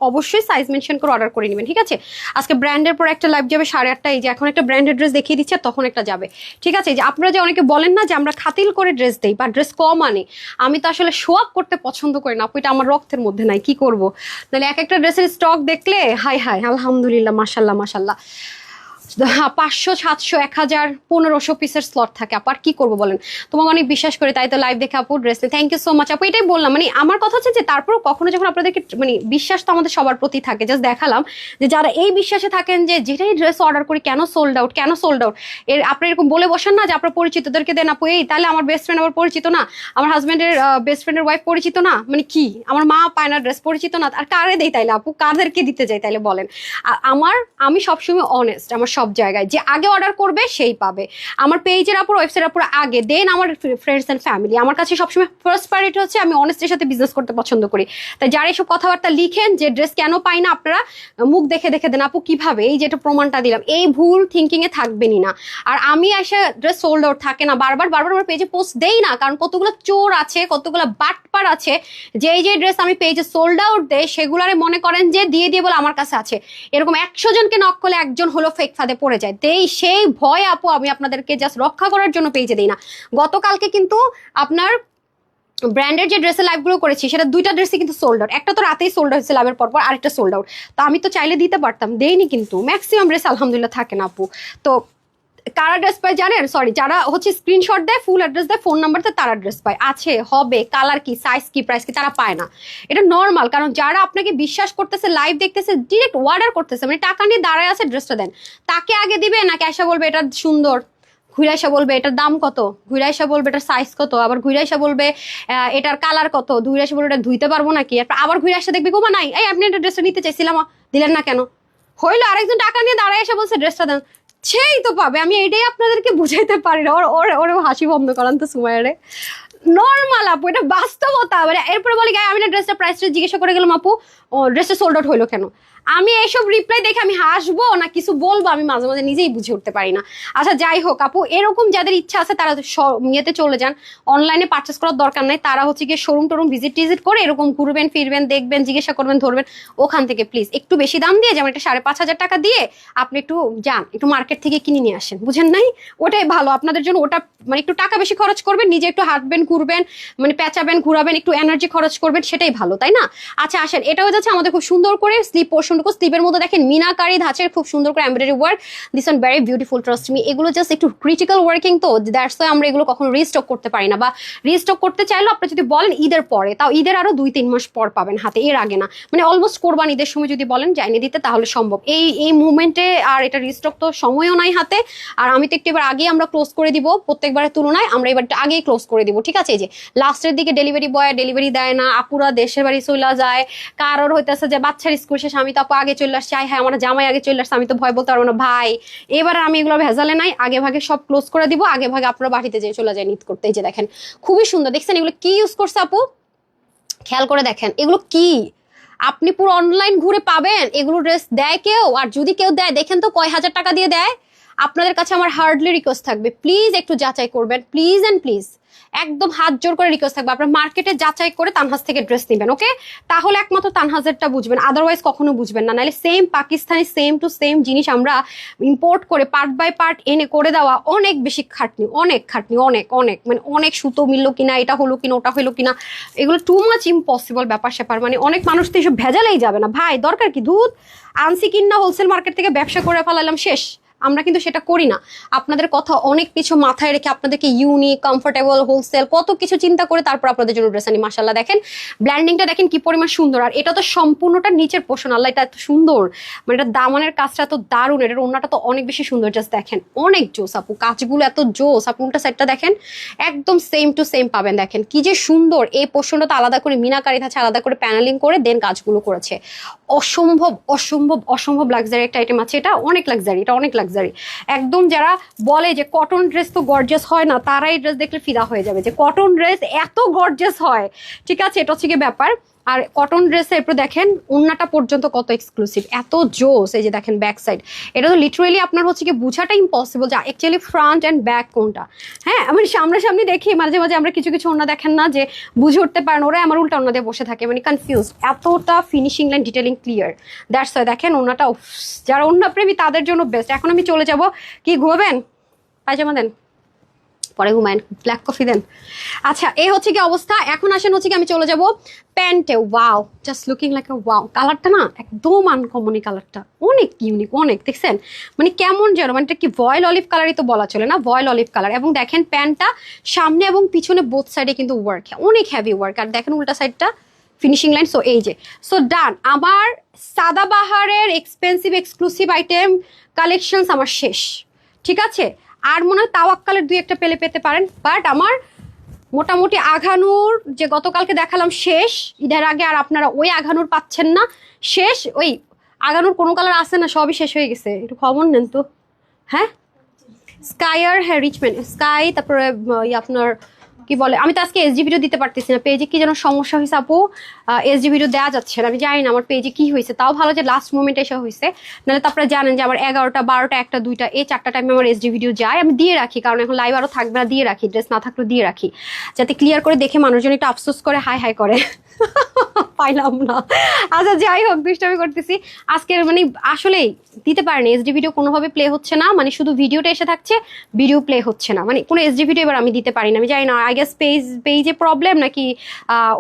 অবশ্যই সাইজ মেনশন করে অর্ডার করে নেবেন, ঠিক আছে? আজকে ব্র্যান্ডের পর একটা লাইভ যাবে 8:30, এই যে এখন একটা ব্র্যান্ডের ড্রেস দেখিয়ে দিচ্ছে, তখন একটা যাবে, ঠিক আছে? যে আপনারা যে অনেকে বলেন না যে আমরা খাতিল করে ড্রেস দেই বা ড্রেস কম আনি, আমি তো আসলে শো আপ করতে পছন্দ করি না, এটা আমার রক্তের মধ্যে নাই, কি করব? তাহলে এক একটা ড্রেসের স্টক দেখলে হাই হাই আলহামদুলিল্লাহ মাশাল্লাহ মাশাল্লাহ 500 700 1000 1500 পিসের স্লট থাকে, আপু আর কি করবো বলেন? তোমাকে অনেক বিশ্বাস করে, তাই তো লাইভ দেখে আপু ড্রেস নেই, থ্যাংক ইউ সো মাচ আপু। এটাই বললাম, মানে আমার কথা হচ্ছে যে তারপর কখনো যখন আপনাদেরকে, মানে বিশ্বাস তো আমাদের সবার প্রতি থাকে, জাস্ট দেখালাম যে যারা এই বিশ্বাসে থাকেন যে যেটাই ড্রেস অর্ডার করি কেন সোল্ড আউট, কেন সোল্ড আউট, আপনি এরকম বলে বসেন না যে আপনার পরিচিতদেরকে দেন আপু, এই তাহলে আমার বেস্ট ফ্রেন্ড আবার পরিচিত না, আমার হাজব্যান্ডের বেস্ট ফ্রেন্ডের ওয়াইফ পরিচিত না, মানে কি আমার মা পায় না ড্রেস পরিচিত না, আর কারে দেই তাইলে আপু, কাদেরকে দিতে যাই তাইলে বলেন? আমি সবসময় অনেস্ট, আমার সব জায়গায় যে আগে অর্ডার করবে সেই পাবে, আমার পেজের আপুর ওয়েবসাইট আপুর আগে, দেন আমার ফ্রেন্ডস অ্যান্ড ফ্যামিলি। আমার কাছে সবসময় ফার্স্ট প্রায়োরিটি হচ্ছে, আমি অনেস্টের সাথে বিজনেস করতে পছন্দ করি। তাই যারা এইসব কথাবার্তা লিখেন যে ড্রেস কেন পাই না, আপনারা মুখ দেখে দেখে দেন আপু কিভাবে, এই যেটা প্রমাণটা দিলাম, এই ভুল থিঙ্কিং এ থাকবেনই না। আর আমি এসে ড্রেস সোল্ড আউট থাকে না, বারবার আমার পেজে পোস্ট দেই না, কারণ কতগুলো চোর আছে, কতগুলো বাটপার আছে, যে ড্রেস আমি পেজে সোল্ড আউট দেয় সেগুলারে মনে করেন যে দিয়ে দিয়ে বলে আমার কাছে আছে, এরকম 100 জনকে নক করলে একজন হলো ফেক ফাঁদে পড়ে যায়, সেই ভয় আপু আমি আপনাদেরকে জাস্ট রক্ষা করার জন্য পেজে দিই না। গতকালকে কিন্তু আপনার ব্র্যান্ডের যে ড্রেসের লাইভগুলো করেছি, সেটা 2টা ড্রেসই কিন্তু সোল্ড আউট, একটা তো রাতেই সোল্ড আউট হয়েছে লাইভের পর, আরেকটা সোল্ড আউট। তো আমি তো চাইলে দিতে পারতাম, দেইনি, কিন্তু ম্যাক্সিমাম ড্রেস আলহামদুলিল্লাহ থাকে না আপু। তো কারা ড্রেস পায় জানেন, সরি, যারা হচ্ছে স্ক্রিনশট দেয়, ফুল অ্যাড্রেস দেয়, ফোন নাম্বার দেয়, তারা ড্রেস পায়, আছে হবে, কালার কি, সাইজ কি, প্রাইস কি, তারা পায় না। এটা নর্মাল, কারণ যারা আপনাকে বিশ্বাস করতেছে, লাইভ দেখতেছে, ডিরেক্ট অর্ডার করতেছে, মানে টাকা নিয়ে দাঁড়ায় আছে, ড্রেসটা দেন, তাকে আগে দিবে নাকি এসে বলবে এটা সুন্দর, ঘুরাইসা বলবে এটার দাম কত, ঘুরাইসা বলবে এটার সাইজ কত, আবার ঘুরাইসা বলবে এটার কালার কত, ঘুরাইসা বলবে এটা ধুইতে পারবো নাকি, আবার ঘুরে আসা দেখবি গোমা নাই, এই আপনি এটা ড্রেসটা নিতে চাইছিলাম, দিলেন না কেন, হইলো আরেকজন টাকা নিয়ে দাঁড়ায় এসে বলছে ড্রেসটা দেন, সেই তো পাবে। আমি এটাই আপনাদেরকে বুঝাইতে পারি না, ওরে হাসি বন্ধ করান তো সুমায়ারে, নর্মাল আপু, এটা বাস্তবতা। মানে এরপরে বলি গায়ে আমি না ড্রেসটা প্রাইসটা জিজ্ঞাসা করে গেলাম, আপু ও ড্রেসটা সোল্ড আউট হইলো কেন, আমি এইসব রিপ্লাই দেখে আমি হাসবো না কিছু বলবো, আমি মাঝে মাঝে নিজেই বুঝে উঠতে পারি না। আচ্ছা যাই হোক আপু, এরকম যাদের ইচ্ছা আছে তারা ইয়েতে চলে যান, অনলাইনে পার্চেস করার দরকার নাই। তারা হচ্ছে গিয়ে শোরুম টোরুম ভিজিট করে এরকম ঘুরবেন ফিরবেন, দেখবেন, জিজ্ঞাসা করবেন, ধরবেন। ওখান থেকে প্লিজ একটু বেশি দাম দিয়ে, যেমন একটা 5,500 টাকা দিয়ে আপনি একটু যান, একটু মার্কেট থেকে কিনে নিয়ে আসেন, বুঝেন নাই? ওটাই ভালো আপনাদের জন্য। ওটা মানে একটু টাকা বেশি খরচ করবেন, নিজে একটু হাঁটবেন, ঘুরবেন, মানে পেঁচাবেন, ঘুরাবেন, একটু এনার্জি খরচ করবেন, সেটাই ভালো, তাই না? আচ্ছা আসেন, এটা হয়ে যাচ্ছে আমাদের খুব সুন্দর করে স্লিপ পোর্শনটুকু। স্লিপের মধ্যে দেখেন মিনাকারি ধাঁচের খুব সুন্দর করে embroidery work. This one very beautiful, trust me. এগুলো জাস্ট একটু ক্রিটিক্যাল ওয়ার্কিং, তো দ্যাটস ওয়াই আমরা এগুলো কখনো রিস্টক করতে পারি না, বা রিস্টক করতে চাইলেও আপনি যদি বলেন ঈদের পরে, তাও ঈদের আরো 2-3 মাস পর পাবেন হাতে, এর আগে না। মানে অলমোস্ট কোরবান ঈদের সময় যদি বলেন যাইনি দিতে, তাহলে সম্ভব। এই মুভমেন্টে আর এটা রিস্টক তো সময়ও নাই হাতে। আর আমি তো একটু এবার আগেই আমরা ক্লোজ করে দিব, প্রত্যেকবারের তুলনায় আমরা এবার আগেই ক্লোজ করে দিব, ঠিক আছে? এই যে লাস্টের দিকে ডেলিভারি বয় ডেলিভারি দেয় না, আপুরা দেশের বাড়ি চলে যায়, কারোর হইতেছে যে বাচ্চার স্কুল শেষ, আমি তো আপু আগে চলে আসছি, হ্যাঁ আমার জামাই আগে চলে আসছে, আমি তো ভয় বলতে পারবো না ভাই। এবার আমি এগুলো ভেজালে নাই, আগে ভাগে সব ক্লোজ করে দিব, আগে ভাগে আপনারা বাড়িতে যেয়ে চলে যায় নিত করতে। এই যে দেখেন খুবই সুন্দর, দেখছেন এগুলো কি ইউজ করছে আপু? খেয়াল করে দেখেন এগুলো কি, আপনি পুরো অনলাইন ঘুরে পাবেন এগুলো ড্রেস দেয় কেউ? আর যদি কেউ দেয় দেখেন তো কয় হাজার টাকা দিয়ে দেয়। আপনাদের কাছে আমার হার্ডলি রিকোয়েস্ট থাকবে, প্লিজ একটু যাচাই করবেন, প্লিজ অ্যান্ড প্লিজ, একদম হাত জোর করে রিকোয়েস্ট থাকবে, আপনার মার্কেটে যাচাই করে তানহাজ থেকে ড্রেস নেবেন, ওকে? তাহলে একমাত্র তানহাজেরটা বুঝবেন, আদারওয়াইজ কখনো বুঝবেন না। নাহলে same Pakistani same to same জিনিস আমরা ইম্পোর্ট করে পার্ট বাই পার্ট এনে করে দেওয়া অনেক বেশি খাটনি, অনেক খাটনি, অনেক অনেক মানে অনেক সুতো মিললো কিনা, এটা হলো কিনা, ওটা হলো কিনা, এগুলো টু মাচ ইম্পসিবল ব্যাপার স্যাপার। মানে অনেক মানুষ তো এসব ভেজালেই যাবে না ভাই, দরকার কি? দুধ আনছি কিনা হোলসেল মার্কেট থেকে ব্যবসা করে ফেলালাম, শেষ। আমরা কিন্তু সেটা করি না। আপনাদের কথা অনেক কিছু মাথায় রেখে আপনাদেরকে ইউনিক, কমফোর্টেবল, হোলসেল কত কিছু চিন্তা করে তারপর আপনাদের জন্য ড্রেস আনি। মাশাআল্লাহ দেখেন ব্ল্যান্ডিংটা দেখেন কি পরিমাণ সুন্দর। আর এটা তো সম্পূর্ণটা নিচের পোর্শন, আল্লাহ এটা এত সুন্দর, মানে এটা দামানের কাজটা এত দারুণ, এটার ওড়নাটা তো অনেক বেশি সুন্দর। জাস্ট দেখেন অনেক জোস আপু, কাজগুলো এত জোস। আপনি উল্টা সাইডটা দেখেন একদম সেম টু সেম পাবেন, দেখেন কি যে সুন্দর। এই পোর্শনটা তো আলাদা করে মিনাকারি থাকছে, আলাদা করে প্যানেলিং করে দেন কাজগুলো করেছে। অসম্ভব অসম্ভব অসম্ভব লাক্সারি একটা আইটেম আছে, এটা অনেক লাক্সারি, এটা অনেক লাক্সারি একদম। যারা বলে যে কটন ড্রেস তো গর্জিয়াস হয় না, তারা এই ড্রেস দেখলে ফিদা হয়ে যাবে যে কটন ড্রেস এত গর্জিয়াস হয়, ঠিক আছে? এটা হচ্ছে কি ব্যাপার। আর কটন ড্রেসে এরপর দেখেন ওড়নাটা পর্যন্ত কত এক্সক্লুসিভ, এত জোস। এই যে দেখেন ব্যাক সাইড, এটা তো লিটারেলি আপনার হচ্ছে কি বোঝাটা ইম্পসিবল যে অ্যাকচুয়ালি ফ্রন্ট অ্যান্ড ব্যাক কোনটা। হ্যাঁ আমি সামনাসামনি দেখি মাঝে মাঝে, আমরা কিছু কিছু ওড়না দেখেন না যে বুঝে উঠতে পারেন, ওরা আমার উল্টা ওড়না দিয়ে বসে থাকে, মানে কনফিউজ। এতটা finishing line detailing clear, that's why দেখেন ওড়নাটা, যারা ওড়না প্রেমী তাদের জন্য বেস্ট। এখন আমি চলে যাব, কি ঘুমাবেন? পায়জামা দেন, পরে ঘুমায়েন, ব্ল্যাক কফি দেন। আচ্ছা এই হচ্ছে কি অবস্থা। এখন আসেন হচ্ছে কি আমি চলে যাব প্যান্টে। Wow, just looking like a wow. কালারটা না একদম আনকমন, কালারটা অনেক ইউনিক, অনেক দেখছেন মানে কেমন যেন, মানে এটা কি ভয়েল অলিভ কালারই তো বলা চলে না, ভয়েল অলিভ কালার। এবং দেখেন প্যান্টটা সামনে এবং পিছনে বোথ সাইডে কিন্তু ওয়ার্ক, অনেক হেভি ওয়ার্ক। আর দেখেন উল্টা সাইডটা ফিনিশিং লাইন। সো এই যে, সো ডান। আমার সাদাবাহারের এক্সপেন্সিভ এক্সক্লুসিভ আইটেম কালেকশনস আমার শেষ, ঠিক আছে? আর মনে হয় তাওয়াক্কালের 2-1টা পেতে পারেন, বাট আমার মোটামুটি আঘানুর যে গতকালকে দেখালাম শেষ ঈদের আগে, আর আপনারা ওই আঘানুর পাচ্ছেন না, শেষ। ওই আঘানুর কোনো কালার আছে না, সবই শেষ হয়ে গেছে, একটু খবর নেন তো। হ্যাঁ স্কাইয়ার, হ্যাঁ রিচমেন্ট স্কাই, তারপরে আপনার কি বলে, আমি তো আজকে এসডি ভিডিও দিতে পারতেছি না, পেজে কি যেন সমস্যা হয়েছে আপু, এসডি ভিডিও দেওয়া যাচ্ছে না, আমি জানি না আমার পেজে কি হয়েছে। তাও ভালো যে লাস্ট মোমেন্টে এসে হয়েছে, নাহলে তো আপনারা জানেন যে আমার 11টা 12টা 1টা 2টা এই 4টা টাইমে আমার এসডি ভিডিও যায়, আমি দিয়ে রাখি, কারণ এখন লাইভ আরও থাকবে না, দিয়ে রাখি, ড্রেস না থাকলেও দিয়ে রাখি, যাতে ক্লিয়ার করে দেখে মানুষজন একটু আফসোস করে হাই হাই করে পাইলাম না। আচ্ছা যাই হোক, দুষ্টামি করতেছি আজকের, মানে আসলেই দিতে পারেনি এসডি ভিডিও, কোনোভাবে প্লে হচ্ছে না, মানে শুধু ভিডিওটা এসে থাকছে, ভিডিও প্লে হচ্ছে না, মানে কোনো এসডি ভিডিও এবার আমি দিতে পারি না। আমি জানি না, আই গেস পেজে প্রবলেম নাকি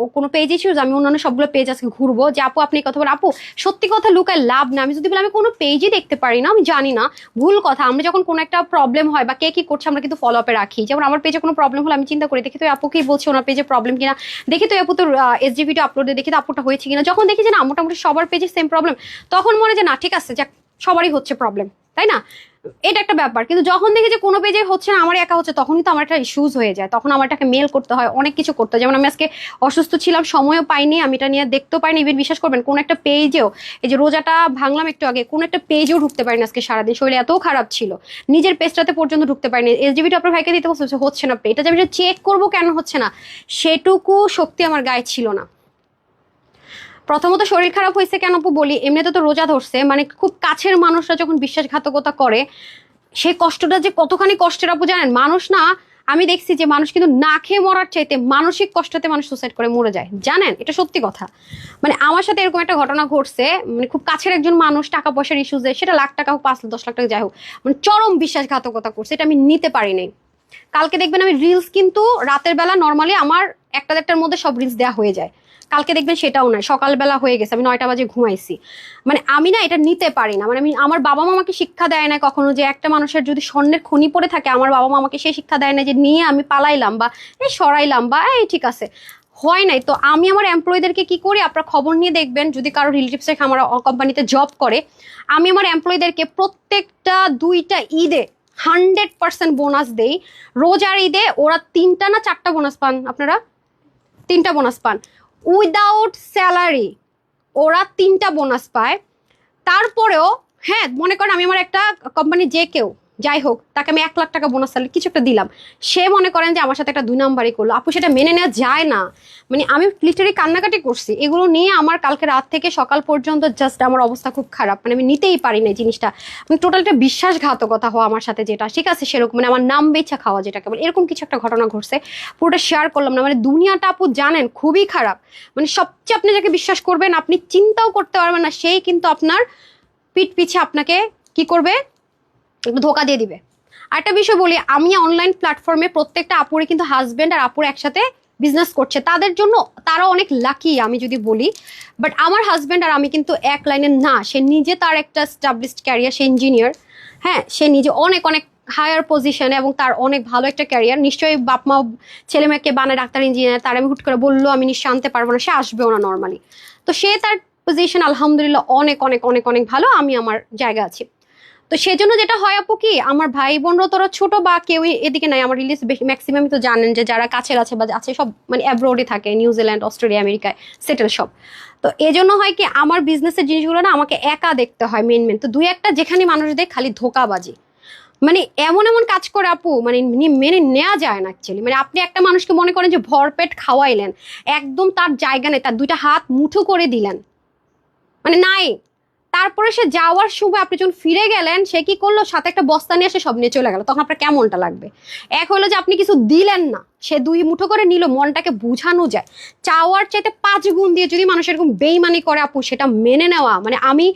ও কোনো পেজ ইস্যুজ। আমি অন্যান্য সবগুলো পেজ আজকে ঘুরবো যে আপু আপনি কথা বলে, আপু সত্যি কথা লুকায় লাভ না, আমি যদি বলি আমি কোনো পেজই দেখতে পারি না, আমি জানি না, ভুল কথা। আমরা যখন কোনো একটা প্রবলেম হয় বা কে কি করছে আমরা কিন্তু ফলো আপে রাখি। যেমন আমার পেজে কোনো প্রবলেম হলে আমি চিন্তা করি, দেখি তো আপুকেই বলছি ওনার পেজে প্রবলেম কিনা, দেখি তো আপু তো এসডি ভিডিও আপলোডে, দেখি তো আপুটা হয়েছে কিনা। যখন দেখি যে না মোটামুটি সবার পেজে সেম প্রবলেম, তখন মনে যে না ঠিক আছে, যাক সবারই হচ্ছে প্রবলেম, তাই না? এটা একটা ব্যাপার। কিন্তু যখন দেখি যে কোনো পেজে হচ্ছে না, আমার একা হচ্ছে, তখনই তো আমার একটা ইস্যুজ হয়ে যায়, তখন আমার এটাকে মেল করতে হয়, অনেক কিছু করতে হয়। যেমন আমি আজকে অসুস্থ ছিলাম, সময়ও পাইনি, আমি এটা নিয়ে দেখতেও পাইনি, ইভেন বিশ্বাস করবেন কোন একটা পেজেও, এই যে রোজাটা ভাঙলাম একটু আগে, কোন একটা পেজেও ঢুকতে পারিনি আজকে সারাদিন, শরীর এত খারাপ ছিল, নিজের পেজটাতে পর্যন্ত ঢুকতে পারিনি। এসডিবিটা আপনার ভাইকে দিতে হচ্ছে না, এটা যে আমি চেক করবো কেন হচ্ছে না, সেটুকু শক্তি আমার গায়ে ছিল না। প্রথমত শরীর খারাপ হয়েছে কেন আপু বলি, এমনিতে তো রোজা ধরছে, মানে খুব কাছের মানুষরা যখন বিশ্বাসঘাতকতা করে সেই কষ্টটা যে কতখানি কষ্টের আপু জানেন। মানুষ না, আমি দেখছি যে মানুষ কিন্তু না খেয়ে মরার চাইতে মানসিক কষ্টতে মানুষ সুসাইড করে মরে যায়, জানেন এটা সত্যি কথা। মানে আমার সাথে এরকম একটা ঘটনা ঘটছে, মানে খুব কাছের একজন মানুষ টাকা পয়সার ইস্যুজে, সেটা লাখ টাকা হোক 5 লাখ 10 লাখ টাকা যাই হোক, মানে চরম বিশ্বাসঘাতকতা করছে, এটা আমি নিতে পারি নাই। কালকে দেখবেন আমি রিলস কিন্তু রাতের বেলা নর্মালি আমার 1টা 1টার মধ্যে সব রিলস দেওয়া হয়ে যায়, কালকে দেখবেন সেটাও নয়, সকালবেলা হয়ে গেছে, আমি 9টা বাজে ঘুমাইছি। মানে আমি না এটা নিতে পারি না, মানে আমি, আমার বাবা মা আমাকে শিক্ষা দেয় না কখনো যে একটা মানুষের যদি স্বর্ণের খনি পড়ে থাকে, আমার বাবা মা আমাকে সেই শিক্ষা দেয় না যে নিয়ে আমি পালাইলাম বা এই সরাইলাম বা এই ঠিক আছে, হয় নাই। তো আমি আমার এমপ্লয়ীদেরকে কি করি, আপনারা খবর নিয়ে দেখবেন, যদি কারো রিলেটিভস আমার কোম্পানিতে জব করে, আমি আমার এমপ্লয়ীদেরকে প্রত্যেকটা 2টা ঈদে 100% বোনাস দেই। রোজার ঈদে ওরা 3টা না 4টা বোনাস পান, আপনারা 3টা বোনাস পান উইদাউট স্যালারি, ওরা 3টা বোনাস পায়। তারপরেও হ্যাঁ, মনে করেন আমি আমার একটা কোম্পানি যে কেউ যাই হোক তাকে আমি 1 লাখ টাকা বোনাস স্যালারি কিছু একটা দিলাম, সে মনে করেন যে আমার সাথে একটা 2 নাম্বারই করলো, আপু সেটা মেনে নেওয়া যায় না। মানে আমি লিটারি কান্নাকাটি করছি এগুলো নিয়ে, আমার কালকে রাত থেকে সকাল পর্যন্ত জাস্ট আমার অবস্থা খুব খারাপ, মানে আমি নিতেই পারি না জিনিসটা। মানে টোটালটা বিশ্বাসঘাতকতা হওয়া আমার সাথে, যেটা ঠিক আছে সেরকম, মানে আমার নাম বেচা খাওয়া যেটাকে বলে, এরকম কিছু একটা ঘটনা ঘটছে, পুরোটা শেয়ার করলাম না। মানে দুনিয়াটা আপু জানেন খুবই খারাপ, মানে সবচেয়ে আপনি যাকে বিশ্বাস করবেন আপনি চিন্তাও করতে পারবেন না, সেই কিন্তু আপনার পিঠ পিছে আপনাকে কি করবে, একটু ধোকা দিয়ে দিবে। আরেকটা বিষয় বলি, আমি অনলাইন প্ল্যাটফর্মে প্রত্যেকটা আপুরে কিন্তু হাজবেন্ড আর আপুর একসাথে বিজনেস করছে, তাদের জন্য তারা অনেক লাকি আমি যদি বলি। বাট আমার হাজবেন্ড আর আমি কিন্তু এক লাইনে না, সে নিজে তার একটা স্টাবলিশড ক্যারিয়ার, সে ইঞ্জিনিয়ার, হ্যাঁ সে নিজে অনেক অনেক হায়ার পজিশনে এবং তার অনেক ভালো একটা ক্যারিয়ার। নিশ্চয়ই বাপ মা ছেলে মেয়েকে বানায় ডাক্তার ইঞ্জিনিয়ার, তার আমি হুট করে বললো আমি নিশ্চয় আনতে পারবো না, সে আসবেও না নর্মালি। তো সে তার পজিশন আলহামদুলিল্লাহ অনেক অনেক অনেক অনেক ভালো, আমি আমার জায়গা আছি। তো সেজন্য যেটা হয় আপু কি, আমার ভাই বোনরা তোরা ছোট বা কেউই এদিকে নাই, আমার রিলেটিভ ম্যাক্সিমাম তো জানেন যে যারা কাছের আছে বা আছে সব মানে অ্যাব্রোডে থাকে, নিউজিল্যান্ড অস্ট্রেলিয়া আমেরিকায় সেটেল সব। তো এজন্য হয় কি আমার বিজনেসের জিনিসগুলো না আমাকে একা দেখতে হয় মেন মেন, তো 2-1টা যেখানে মানুষ দেখ খালি ধোকাবাজি, মানে এমন এমন কাজ করে আপু, মানে মেনে নেওয়া যায় না অ্যাকচুয়ালি। মানে আপনি একটা মানুষকে মনে করেন যে ভরপেট খাওয়াইলেন, একদম তার জায়গা নেই, তার 2টা হাত মুঠো করে দিলেন, মানে নাই। তারপরে সে যাওয়ার সময় আপনি যখন ফিরে গেলেন, সে কি করলো, সাথে একটা বস্তা নিয়ে এসে সব নিয়ে চলে গেল, তখন আপনার কেমনটা লাগবে? এক হলো যে আপনি কিছু দিলেন না, সে 2 মুঠো করে নিল, মনটাকে বুঝানো যায়। চাওয়ার চাইতে 5 গুণ দিয়ে যদি মানুষ এরকম বেইমানি করে আপু, সেটা মেনে নেওয়া, মানে আমি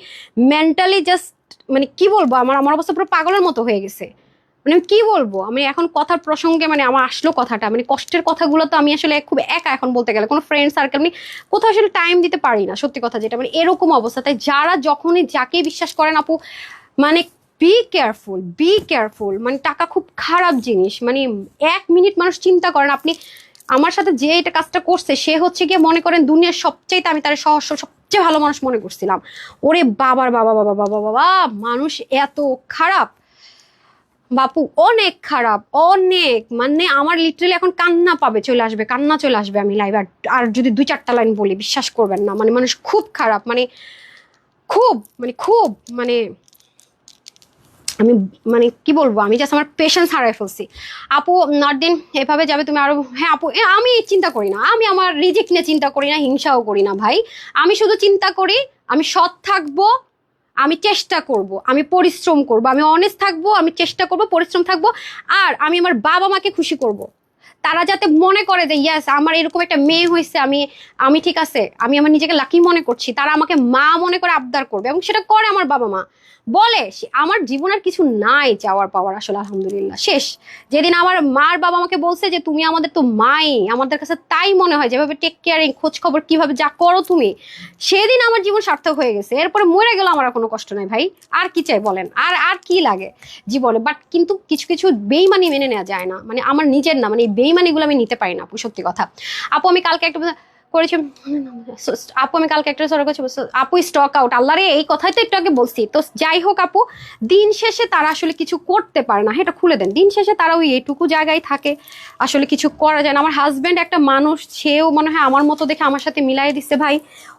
মেন্টালি জাস্ট মানে কি বলবো, আমার আমার অবস্থা পুরো পাগলের মতো হয়ে গেছে। মানে আমি কি বলবো, আমি এখন কথার প্রসঙ্গে মানে আমার আসলো কথাটা, মানে কষ্টের কথাগুলো তো আমি আসলে খুব একা এখন বলতে গেলে, কোনো ফ্রেন্ড সার্কেল আমি কোথাও আসলে টাইম দিতে পারি না, সত্যি কথা যেটা। মানে এরকম অবস্থা, তাই যারা যখনই যাকে বিশ্বাস করেন আপু, মানে বি কেয়ারফুল, বি কেয়ারফুল। মানে টাকা খুব খারাপ জিনিস, মানে 1 মিনিট মানুষ চিন্তা করেন আপনি, আমার সাথে যে এটা কাজটা করছে সে হচ্ছে গিয়ে মনে করেন দুনিয়ার সবচাইতে আমি তার সহজ সবচেয়ে ভালো মানুষ মনে করছিলাম, ওরে বাবার বাবা বাবা বাবা বাবা, মানুষ এত খারাপ বাপু, অনেক খারাপ, অনেক, মানে আমার লিটারালি এখন কান্না পাবে চলে আসবে, কান্না চলে আসবে আমি লাইভ আর যদি 2-4টা লাইন বলি বিশ্বাস করবেন না, মানে মানুষ খুব খারাপ, মানে খুব মানে খুব মানে আমি মানে কি বলবো, আমি জাস্ট আমার পেশেন্স হারাই ফেলছি। আপু নট দিন এভাবে যাবে তুমি আরো, হ্যাঁ আপু আমি চিন্তা করি না, আমি আমার রিজেক্ট নিয়ে চিন্তা করি না, হিংসাও করি না ভাই, আমি শুধু চিন্তা করি আমি সৎ থাকবো, আমি চেষ্টা করব, আমি পরিশ্রম করব, আমি অনেস্ট থাকবো, আমি চেষ্টা করব, পরিশ্রম থাকবো, আর আমি আমার বাবা মাকে খুশি করব, তারা যাতে মনে করে যে ইয়াস আমার এরকম একটা মেয়ে হয়েছে, আমি আমি ঠিক আছে, আমি আমার নিজেকে লাকি মনে করছি, তারা আমাকে মা মনে করে আবদার করবে, এবং সেটা করে আমার বাবা মা। বলে আমার জীবন আর কিছু নাই চাওয়ার পাওয়ার, আসলে আলহামদুলিল্লাহ শেষ। যেদিন আমার মার বাবা আমাকে বলছে যে তুমি আমাদের তো মাই, আমাদের কাছে তাই মনে হয়, যেভাবে টেক কেয়ারিং খোঁজ খবর কিভাবে যা করো তুমি, সেদিন আমার জীবন সার্থক হয়ে গেছে। এরপরে মরে গেল আমার আর কোনো কষ্ট নাই ভাই, আর কি চাই বলেন, আর আর কি লাগে জীবনে। বাট কিন্তু কিছু কিছু বেইমানি মেনে নেওয়া যায় না, মানে আমার নিজের না, মানে এই বেইমানিগুলো আমি নিতে পারি না আপু, সত্যি কথা। আপু আমি কালকে একটা করেছি, আপু আমি কালকে একটা সরকার করেছি, আপু স্টক আউট, আল্লাহরে এই কথাই তো একটু আগে বলছি। তো যাই হোক আপু, দিন শেষে তারা আসলে কিছু করতে পারে না, এটা খুলে দেন, দিন শেষে তারা ওই এইটুকু জায়গায় থাকে, আসলে কিছু করা যায় না। আমার হাজবেন্ড একটা মানুষ, সেও মনে হয় আমার মতো দেখে আমার সাথে মিলাই দিচ্ছে ভাই,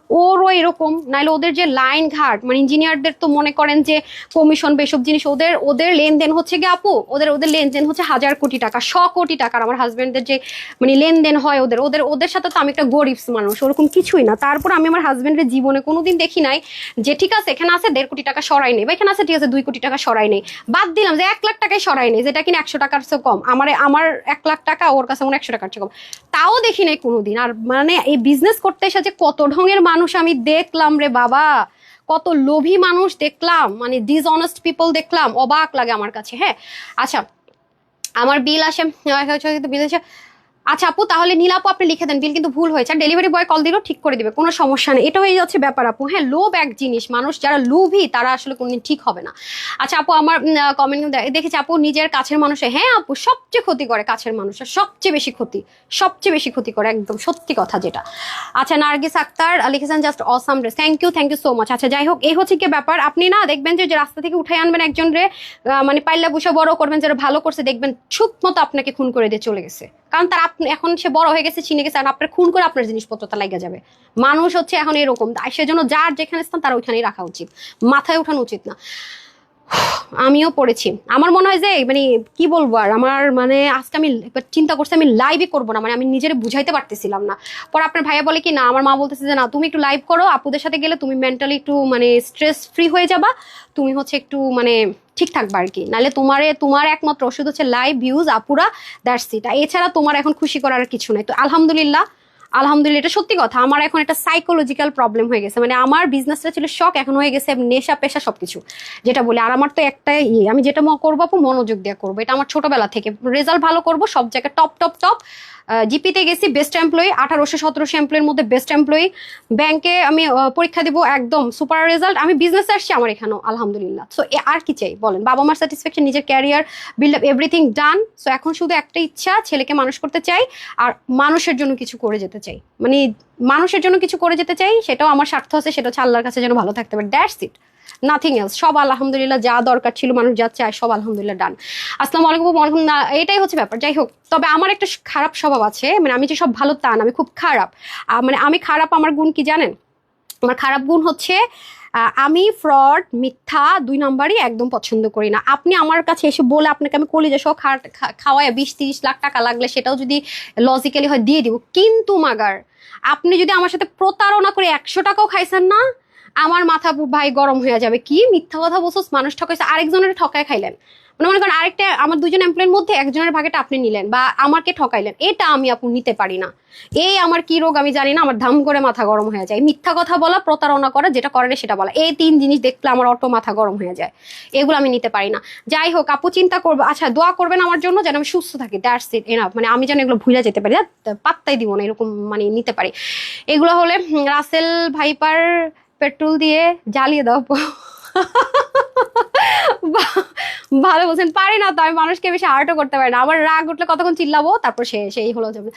ওরও এরকম, নাইলে ওদের যে লাইন ঘাট মানে ইঞ্জিনিয়ারদের তো মনে করেন যে কমিশন বেসব জিনিস, ওদের ওদের লেনদেন হচ্ছে গিয়ে আপু, ওদের ওদের লেনদেন হচ্ছে 1000 কোটি টাকা, 100 কোটি টাকার। আমার হাজবেন্ডের যে মানে লেনদেন হয় ওদের ওদের ওদের সাথে তো আমি একটা গরিব মানুষ, ওরকম কিছুই না। তারপর আমি আমার হাজবেন্ডের জীবনে কোনোদিন দেখি নাই যে ঠিক আছে এখানে আছে 1.5 কোটি টাকা সরাই নেই, বা এখানে আছে ঠিক আছে 2 কোটি টাকা সরাই নেই, বাদ দিলাম যে 1 লাখ টাকায় সরাই নেই, যেটা কিনা 100 টাকার চেয়ে কম। আমার 1 লাখ টাকা ওর কাছে মনে 100 টাকার চেয়ে কম, তাও দেখি নাই কোনোদিন। আর মানে এই বিজনেস করতে এসে যে কত ঢঙের মানুষ আমি দেখলাম রে বাবা, কত লোভী মানুষ দেখলাম, মানে ডিসঅনেস্ট পিপল দেখলাম, অবাক লাগে আমার কাছে। হ্যাঁ আচ্ছা, আমার বিল আসে, বিল আসে। আচ্ছা আপু, তাহলে নীল আপু আপনি লিখে দেন বিল কিন্তু ভুল হয়েছে, আর ডেলিভারি বয় কল দিলেও ঠিক করে দিবে, কোনো সমস্যা নেই। এটা হয়ে যাচ্ছে ব্যাপার আপু। হ্যাঁ, লোভ এক জিনিস, মানুষ যারা লোভী তারা আসলে কোনদিন ঠিক হবে না। আচ্ছা আপু, আমার কমেন্ট দেখেছি আপু নিজের কাছের মানুষে, হ্যাঁ আপু সবচেয়ে ক্ষতি করে কাছের মানুষের, সবচেয়ে বেশি ক্ষতি, সবচেয়ে বেশি ক্ষতি করে, একদম সত্যি কথা যেটা। আচ্ছা, নার্গিস আক্তার লিখেছেন just awesome dress, thank you so much. আচ্ছা যাই হোক, এই হচ্ছে কি ব্যাপার, আপনি না দেখবেন যে রাস্তা থেকে উঠে আনবেন একজন রে, মানে পাইলা বুসা বড় করবেন, যারা ভালো করছে দেখবেন ছুপ মতো আপনাকে খুন করে দিয়ে চলে গেছে, কারণ তার আপনি এখন সে বড় হয়ে গেছে, চিনে গেছে, আর আপনার খুন করে আপনার জিনিসপত্রটা লাগা যাবে। মানুষ হচ্ছে এখন এরকম, সেজন্য যার যেখানে স্থান তার ওইখানেই রাখা উচিত, মাথায় উঠানো উচিত না। আমিও পড়েছি, আমার মনে হয় যে মানে কি বলবো আর, আমার মানে আজকে আমি চিন্তা করছি আমি লাইভই করবো না, মানে আমি নিজের বুঝাইতে পারতেছিলাম না। পর আপনার ভাইয়া বলে কি না, আমার মা বলতেছে যে না তুমি একটু লাইভ করো, আপুদের সাথে গেলে তুমি মেন্টালি একটু মানে স্ট্রেস ফ্রি হয়ে যাবা, তুমি হচ্ছে একটু মানে ঠিক থাকবা আর কি, নাহলে তোমার একমাত্র ওষুধ হচ্ছে লাইভ ভিউজ আপুরা, দ্যাটস ইট। এছাড়া তোমার এখন খুশি করার কিছু নাই। তো আলহামদুলিল্লাহ, এটা সত্যি কথা, আমার এখন একটা সাইকোলজিক্যাল প্রবলেম হয়ে গেছে, মানে আমার বিজনেসটা ছিল শখ, এখন হয়ে গেছে নেশা পেশা সবকিছু যেটা বলে। আর আমার তো একটাই আমি যেটা করবো আপু মনোযোগ দিয়ে করবো, এটা আমার ছোটবেলা থেকে, রেজাল্ট ভালো করবো, সব জায়গায় টপ টপ টপ, জিপিতে গেছি বেস্ট এমপ্লয়ি, 1800-1700 এমপ্লয়ির মধ্যে বেস্ট এমপ্লয়ি, ব্যাংকে আমি পরীক্ষা দিব একদম সুপার রেজাল্ট, আমি বিজনেসে আসছি আমার এখানেও আলহামদুলিল্লাহ। সো আর কি চাই বলেন, বাবা মার স্যাটিসফ্যাকশন, নিজের ক্যারিয়ার বিল্ড আপ, এভরিথিং ডান। সো এখন শুধু একটা ইচ্ছা, ছেলেকে মানুষ করতে চাই, আর মানুষের জন্য কিছু করে যেতে চাই, মানে মানুষের জন্য কিছু করে যেতে চাই, সেটাও আমার স্বার্থ আছে, সেটা হচ্ছে আল্লাহর কাছে যেন ভালো থাকতে পারে, দ্যাটস ইট, নাথিং এলস। সব আলহামদুলিল্লাহ, যা দরকার ছিল মানুষ যা চায় সব আলহামদুলিল্লাহ ডান। আসসালামু আলাইকুম। এটাই হচ্ছে ব্যাপার। যাই হোক, তবে আমার একটা খারাপ স্বভাব আছে, মানে আমি যে সব ভালো তা না, আমি খুব খারাপ। মানে আমি খারাপ, আমার গুণ কি জানেন? আমার খারাপ গুণ হচ্ছে আমি ফ্রড, মিথ্যা 2 নাম্বারই একদম পছন্দ করি না। আপনি আমার কাছে এসে বলে আপনাকে আমি কলিজা সহ খাওয়ায় 20-30 লাখ টাকা লাগলে সেটাও যদি লজিক্যালি হয় দিয়ে দিব, কিন্তু মাগার আপনি যদি আমার সাথে প্রতারণা করে 100 টাকাও খাইছেন না, আমার মাথা ভাই গরম হয়ে যাবে। কি মিথ্যা কথা বলছো, মানুষ ঠকাইছে, আরেকজনের ঠকায় খাইলেন, মানে মনে করেন আরেকটা আমার 2জন এমপ্লয়ের মধ্যে একজনের ভাগেটা আপনি নিলেন বা আমাকে ঠকাইলেন, এটা আমি আপু নিতে পারি না। এই আমার কি রোগ আমি জানি না, আমার ধাম করে মাথা গরম হয়ে যায়। মিথ্যা কথা বলা, প্রতারণা করা, যেটা করে সেটা বলা, এই 3 জিনিস দেখলে আমার অটো মাথা গরম হয়ে যায়, এগুলো আমি নিতে পারি না। যাই হোক আপু, চিন্তা করবো, আচ্ছা দোয়া করবেন আমার জন্য যেন আমি সুস্থ থাকি, দ্যাটস ইট এনাফ, মানে আমি যেন এগুলো ভুলে যেতে পারি, পাত্তাই দিব না, এরকম মানে নিতে পারি। এগুলো হলে রাসেল ভাইপার পেট্রোল দিয়ে জ্বালিয়ে দাও। ভালো বলছেন, পারি না তো আমি, মানুষকে বেশি আর্টও করতে পারি না, আবার রাগ উঠলে কতক্ষণ চিল্লাবো, তারপর সেই হলো যাবে।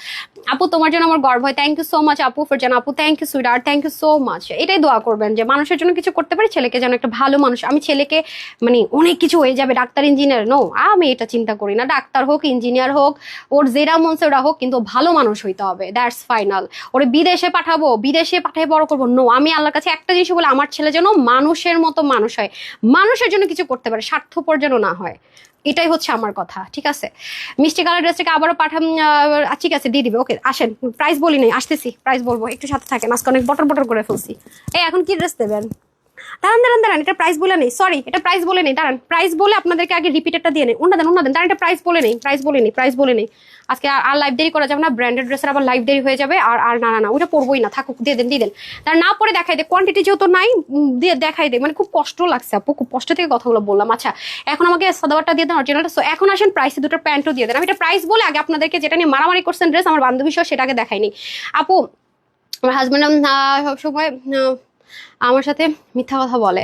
আপু তোমার জন্য আমার গর্ব হয়, থ্যাংক ইউ সো মাচ আপু ফর জান, আপু থ্যাংক ইউ সুইট, আর থ্যাংক ইউ সো মাচ। এটাই দোয়া করবেন যে মানুষের জন্য কিছু করতে পারি, ছেলেকে যেন একটা ভালো মানুষ, আমি ছেলেকে মানে অনেক কিছু হয়ে যাবে, ডাক্তার ইঞ্জিনিয়ার নো, আমি এটা চিন্তা করি না, ডাক্তার হোক ইঞ্জিনিয়ার হোক, ওর যেটা মনসে ওরা হোক, কিন্তু ভালো মানুষ হইতে হবে, দ্যাটস ফাইনাল। ওরে বিদেশে পাঠাবো, বিদেশে পাঠাই বড় করবো, নো, আমি আল্লাহর কাছে একটা জিনিস বলে, আমার ছেলে যেন মানুষের মতো মানুষ হয়, মানুষের জন্য কিছু করতে পারে, স্বার্থপর যেন না হয়, এটাই হচ্ছে আমার কথা। ঠিক আছে, মিষ্টি কালার ড্রেসটাকে আবারও পাঠান, ঠিক আছে দিয়ে দিবে, ওকে আসেন, প্রাইস বলি নাই, আসতেছি, প্রাইস বলবো, একটু সাথে থাকেন, আজকে অনেক বটর বটর করে ফেলছি। এই এখন কি ড্রেস দেবেন? দাঁড়ান, এটা প্রাইস বলে নেই, সরি এটা প্রাইস বলে নেই, দাঁড়ান প্রাইস বলে আপনাদেরকে আগে রিপিটারটা দিয়ে নেই, ওনা দেন, দাঁড়ান, এটা প্রাইস বলে নেই, আজকে আর লাইভ দেরি করা যাবে না, ব্র্যান্ডেড ড্রেসের আবার লাইভ দেরি হয়ে যাবে, আর না ওটা পরবোই না, থাকুক, দিয়ে দেন, তার না পরে দেখাই দে, কোয়ান্টিটি যেহেতু নাই দিয়ে দেখাই দে, মানে খুব কষ্ট লাগছে আপু, খুব কষ্ট থেকে কথাগুলো বললাম। আচ্ছা এখন আমাকে সাদাবারটা দিয়ে দেন, অরিজিনালটা। সো এখন আসেন প্রাইসে 2টা প্যান্টও দিয়ে দেন, আমি এটা প্রাইস বলে আগে আপনাদেরকে যেটা নিয়ে মারামারি করছেন ড্রেস আমার বান্ধবী সহ, সেটাকে দেখাইনি আপু। আমার হাজব্যান্ড সবসময় আমার সাথে মিথ্যা কথা বলে,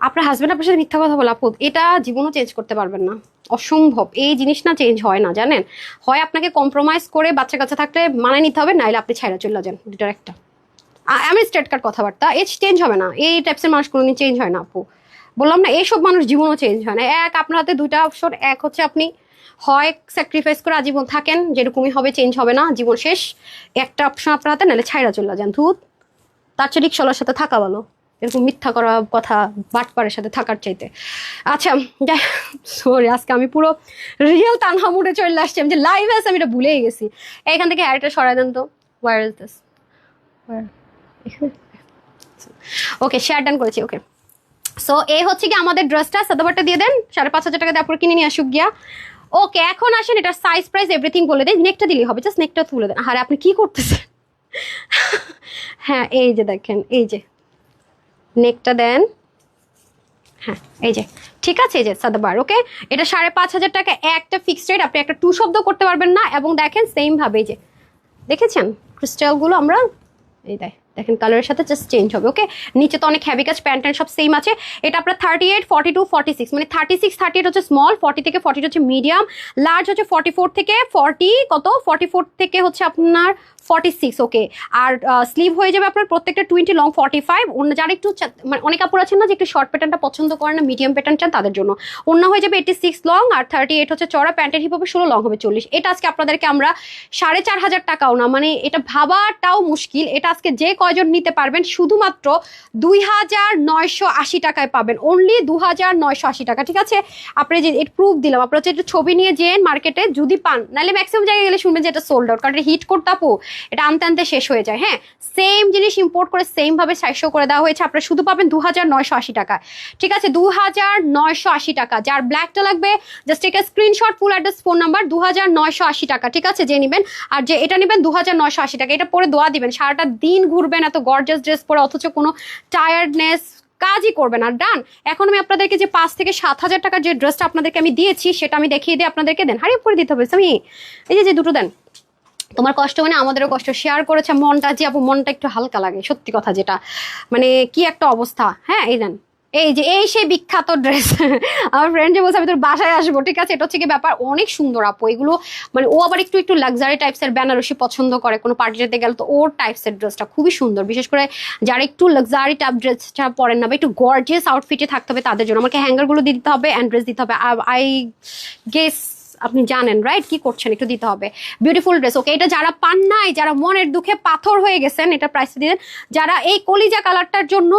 আপনার হাজব্যান্ড আপনার সাথে মিথ্যা কথা বলে আপু, এটা জীবনও চেঞ্জ করতে পারবেন না, অসম্ভব, এই জিনিস না চেঞ্জ হয় না জানেন, হয় আপনাকে কম্প্রোমাইজ করে বাচ্চা কাচ্চা থাকলে মানায় নিতে হবে, নাইলে আপনি ছাইড়া চলে যান, দুটার একটা। আমি স্ট্রেট কাট কথাবার্তা, এই চেঞ্জ হবে না, এই টাইপসের মানুষ কোনোদিন চেঞ্জ হয় না আপু, বললাম না, এইসব মানুষ জীবনও চেঞ্জ হয় না। আপনার হাতে 2টা অপশন, এক হচ্ছে আপনি হয় স্যাক্রিফাইস করে আজীবন থাকেন, যেরকমই হবে চেঞ্জ হবে না, জীবন শেষ, একটা অপশন আপনার হাতে, নাহলে ছাইড়া চলে যান, ধুত। তার চেয়ে রিক্সাওয়ালার সাথে থাকা ভালো, এরকম মিথ্যা করা কথা বাটপারের সাথে থাকার চাইতে। আচ্ছা সরি, আজকে আমি পুরো রিয়েল তানহা মুডে চলে আসছি। আমি যে লাইভ আছে আমি এটা ভুলেই গেছি। এখান থেকে হ্যারটা সরাই দেন তো। Where is this? Okay, share done করেছি। ওকে, সো এই হচ্ছে কি আমাদের ড্রেসটা। সাদাবারটা দিয়ে দেন, 5,500 টাকা দিয়ে আপনার কিনে নিয়ে আসুক গিয়া। ওকে, এখন আসেন এটার সাইজ প্রাইস এভরিথিং বলে দেন। নেকটা দিলেই হবে, জাস্ট নেকটা তুলে দেন। আরে আপনি কি করতেছেন? হ্যাঁ এই যে দেখেন, এই যে নেকটা দেন। হ্যাঁ এই যে ঠিক আছে, এই যে সাদাবার। ওকে, এটা 5,500 টাকা একটা ফিক্সড রেট। আপনি একটা টু শব্দ করতে পারবেন না। এবং দেখেন সেম ভাবে এই যে দেখেছেন ক্রিস্টালগুলো আমরা এই দেখেন কালারের সাথে জাস্ট চেঞ্জ হবে। ওকে, নিচে তো অনেক হেভি কাজ, প্যান্ট সব সেম আছে। এটা আপনার 38, 42, 46 মানে 36, 38 হচ্ছে স্মল, 40 থেকে 42 হচ্ছে মিডিয়াম, লার্জ হচ্ছে 44 থেকে 40 কত 44 থেকে হচ্ছে আপনার 46। ওকে, আর স্লিভ হয়ে যাবে আপনার প্রত্যেকটা 20 লং 45। অন্য যারা একটু মানে অনেক কাপড় আছেন না যে একটু শর্ট প্যাটার্নটা পছন্দ করেন না, মিডিয়াম প্যাটার্ন চান, তাদের জন্য অন্য হয়ে যাবে 86 লং, আর 38 হচ্ছে চড়া, প্যান্টের হিপ হবে 16, লং হবে 40। এটা আজকে আপনাদেরকে আমরা 4,500 টাকাও না, মানে এটা ভাবাটাও মুশকিল। এটা আজকে যে কয়জন নিতে পারবেন শুধুমাত্র 2,980 টাকায় পাবেন। অনলি 2,980 টাকা। ঠিক আছে, আপনি যে এর প্রুফ দিলাম, আপনার হচ্ছে একটা ছবি নিয়ে যেন মার্কেটে যদি পান, নাহলে ম্যাক্সিমাম জায়গায় গেলে শুনবেন যে এটা সোল্ড আউট, কারণ এটা হিট করতে আপু এটা আনতে আনতে শেষ হয়ে যায়। হ্যাঁ, সেম জিনিস ইম্পোর্ট করে সেম ভাবে 400 করে দেওয়া হয়েছে, আপনারা শুধু পাবেন 2,980 টাকা। ঠিক আছে, 2,980 টাকা। যার ব্ল্যাকটা লাগবে just take screenshot, full address, phone number. 2,980 টাকা। ঠিক আছে, যে নেবেন। আর যে এটা নেবেন 2,980 টাকা। এটা পরে দোয়া দিবেন, সারাটা দিন ঘুরবেন এত গর্জাস ড্রেস পরে, অথচ কোনো টায়ার্ডনেস কাজই করবে না। ডান। এখন আমি আপনাদেরকে যে 5 থেকে 7,000 টাকার যে ড্রেসটা আপনাদেরকে আমি দিয়েছি সেটা আমি দেখিয়ে দিই আপনাদেরকে। দেন হারিয়ে পরে দিতে হবে। আমি এই যে দুটো দেন, তোমার কষ্ট মানে আমাদেরও কষ্ট, শেয়ার করেছে মনটা যে আপু মনটা একটু হালকা লাগে, সত্যি কথা যেটা, মানে কি একটা অবস্থা। হ্যাঁ এই দেন, এই যে এই সেই বিখ্যাত ড্রেস। আমার ফ্রেন্ড যে বলছে আমি তোর বাসায় আসবো। ঠিক আছে, এটা হচ্ছে কি ব্যাপার, অনেক সুন্দর আপু এগুলো। মানে ও আবার একটু একটু লাক্সারি টাইপসের বেনারসি পছন্দ করে, কোনো পার্টিতে গেলে তো ওর টাইপসের ড্রেসটা খুবই সুন্দর। বিশেষ করে যারা একটু লাক্সারি টাইপ ড্রেসটা পরেন না বা একটু গর্জিয়াস আউটফিটে থাকতে হবে তাদের জন্য আমাকে হ্যাঙ্গারগুলো দিতে হবে অ্যান্ড ড্রেস দিতে হবে। আই গেস আপনি জানেন রাইট কি করছেন, একটু দিতে হবে। Beautiful dress. ওকে, এটা যারা পান নাই, যারা মনের দুঃখে পাথর হয়ে গেছেন, এটা প্রাইস দিলেন। যারা এই কলিজা কালারটার জন্য,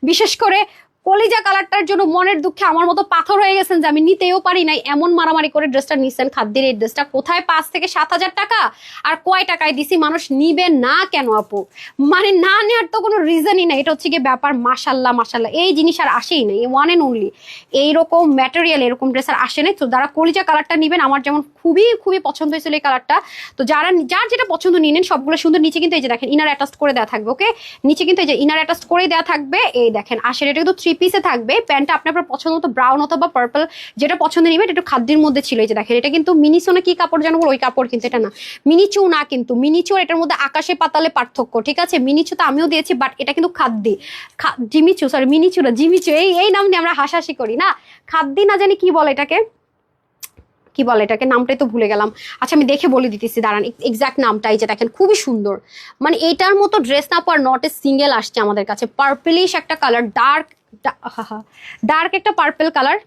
বিশেষ করে কলিজা কালারটার জন্য মনের দুঃখে আমার মতো পাথর হয়ে গেছেন যে আমি নিতেও পারি নাই, এমন মারামারি করে ড্রেসটা নিচ্ছেন। খাদ্যের এই ড্রেসটা কোথায় 5 থেকে 7,000 টাকা, আর কয় টাকায় দিছি, মানুষ নিবে না কেন আপু? মানে না নেওয়ার তো কোনো রিজনই নাই। এটা হচ্ছে গিয়ে ব্যাপার। মাশাল্লাহ মাশাল্লাহ, এই জিনিস আর আসেই নাই, ওয়ান এন্ড অনলি এইরকম ম্যাটেরিয়াল, এরকম ড্রেস আর আসে নাই। তো যারা কলিজা কালারটা নিবেন, আমার যেমন খুবই খুবই পছন্দ হয়েছিল এই কালারটা, তো যার যেটা পছন্দ নিয়ে নেন। সবগুলো সুন্দর। নিচে কিন্তু এই যে দেখেন ইনার অ্যাটাচ করে দেওয়া থাকবে। ওকে, নিচে কিন্তু এই যে ইনার অ্যাটাচ করে দেওয়া থাকবে। এই দেখেন আসলে এটা কিন্তু 3 পিসে থাকবে। প্যান্টটা আপনার পছন্দ মতো ব্রাউন অথবা পার্পল যেটা পছন্দ নেবেন। এটা খাদ্যের মধ্যে ছিল। এই যে দেখেন, এটা কিন্তু মিনিচো না কি কাপড় জানো, ওই কাপড় কিন্তু এটা না, মিনিচো না কিন্তু। মিনিচো এটার মধ্যে আকাশে পাতালে পার্থক্য। ঠিক আছে, মিনিচো তো আমিও দিয়েছি, বাট এটা কিন্তু খাদ্যি, জিমিচু, সরি মিনিচু না জিমিচু, এই নাম দিয়ে আমরা হাসাহাসি করি না, খাদ্যি না জানি কি বলে এটাকে, কি বলে এটাকে, নামটাই তো ভুলে গেলাম। আচ্ছা আমি দেখে বলে দিতেছি, দাঁড়ান এক্সাক্ট নামটাই। যে দেখেন খুবই সুন্দর, মানে এটার মতো ড্রেস না পর নট এ সিঙ্গেল আসছে আমাদের কাছে। পার্পলিশ একটা কালার, ডার্ক একটা পার্পল কালার।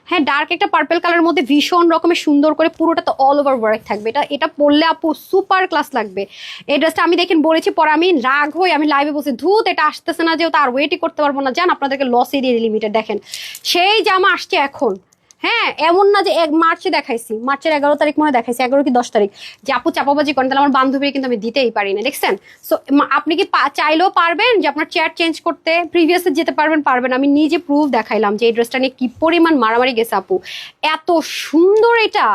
হ্যাঁ, ডার্ক একটা পার্পল কালারের মধ্যে ভীষণ রকমের সুন্দর করে পুরোটা তো অল ওভার ওয়ার্ক থাকবে। এটা পরলে আপু সুপার ক্লাস লাগবে। এই ড্রেসটা আমি দেখেন বলেছি, পরে আমি রাগ হই, আমি লাইভে বসে ধুত এটা আসতেছে না, যেহেতু আর ওয়েটই করতে পারবো না। জান আপনাদেরকে লসে দিয়ে লিমিটেড দেখেন সেই জামা আসছে এখন। হ্যাঁ, এমন না যে মার্চে দেখাইছি, মার্চের 11 তারিখ মনে দেখাইছি, 11 কি 10 তারিখ, যে আপু চাপাবাজি করেন, তাহলে আমার বান্ধবীর কিন্তু আমি দিতেই পারি না। দেখছেন, সো আপনি কি চাইলেও পারবেন যে আপনার চেয়ার চেঞ্জ করতে, প্রিভিয়াসে যেতে পারবেন। আমি নিজে প্রুফ দেখাইলাম যে এই ড্রেসটা নিয়ে কি পরিমাণ মারামারি গেছে আপু। এত সুন্দর এটা,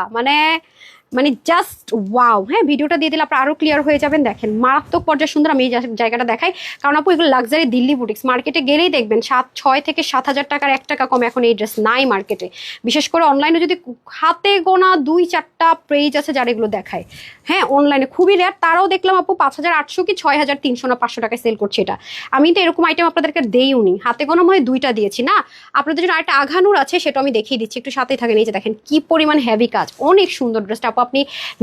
মানে জাস্ট ওয়াও। হ্যাঁ, ভিডিওটা দিয়ে দিলে আপনারা আরো ক্লিয়ার হয়ে যাবেন। দেখেন মারাত্মক পর্যায়ে সুন্দর। আমি এই জায়গাটা দেখাই, কারণ আপু এগুলো লাক্সারি দিল্লি বুটিক্স, মার্কেটে গেলেই দেখবেন 6 থেকে 7,000 টাকার 1 টাকা কম এখন এই ড্রেস নাই মার্কেটে। বিশেষ করে অনলাইনে যদি হাতে গোনা 2-4টা পেজ আছে যারা এগুলো দেখায়। হ্যাঁ, অনলাইনে খুবই রেয়ার। তারাও দেখলাম আপু 5,800 কি 6,300 না 500 টাকায় সেল করছে এটা। আমি তো এরকম আইটেম আপনাদেরকে দেইও নি, হাতে গোনা মনে 2টা দিয়েছি না। আপনাদের জন্য আরেকটা আঘানুর আছে, সেটা আমি দেখিয়ে দিচ্ছি, একটু সাথেই থাকেন। এই যে দেখেন কি পরিমাণ হেভি কাজ, অনেক সুন্দর ড্রেসটা আপু। আপনি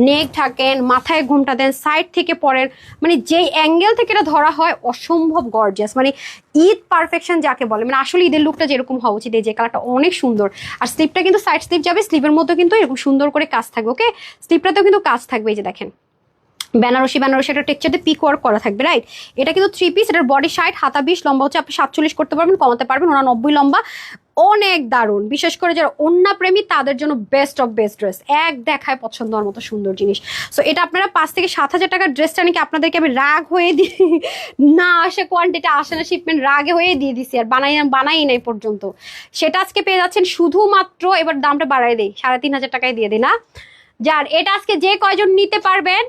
নেক থাকেন, মাথায় ঘুমটা দেন, সাইড থেকে পরেন, মানে যেই অ্যাঙ্গেল থেকে এটা ধরা হয় অসম্ভব গর্জিয়াস, মানে ঈদ পারফেকশন যাকে বলে, মানে আসলে ঈদের লুকটা যেরকম হওয়া উচিত। এই যে কালারটা অনেক সুন্দর। আর স্লিপটা কিন্তু সাইড স্লিপ যাবে, স্লিপের মধ্যে কিন্তু এরকম সুন্দর করে কাজ থাকবে। ওকে, স্লিপটাতেও কিন্তু কাজ থাকবে। এই যে দেখেন বেনারসি একটা টেক্সচার দিয়ে পিক ওয়ার্ক করা থাকবে, রাইট? এটা কিন্তু 3 পিস, এটার বডি 60, হাতা 20, লম্বা হচ্ছে আপনি 47 করতে পারবেন, কমাতে পারবেন। 90 লম্বা, অনেক দারুণ। বিশেষ করে যারা ওন্না প্রেমী তাদের জন্য বেস্ট অফ বেস্ট ড্রেস, এক দেখায় পছন্দ হওয়ার মতো সুন্দর জিনিস। সো এটা আপনারা 5 থেকে 7 হাজার টাকার ড্রেসটা নাকি আপনাদেরকে আমি রাগ হয়ে দিই, না আসে কোয়ান্টিটি, আসে না শিপমেন্ট, রাগে হয়ে দিয়ে দিছি, আর বানাই নাই পর্যন্ত। সেটা আজকে পেয়ে যাচ্ছেন শুধুমাত্র, এবার দামটা বাড়াই দেই, 3,500 টাকায় দিয়ে দিই না যার। এটা আজকে যে কয়জন নিতে পারবেন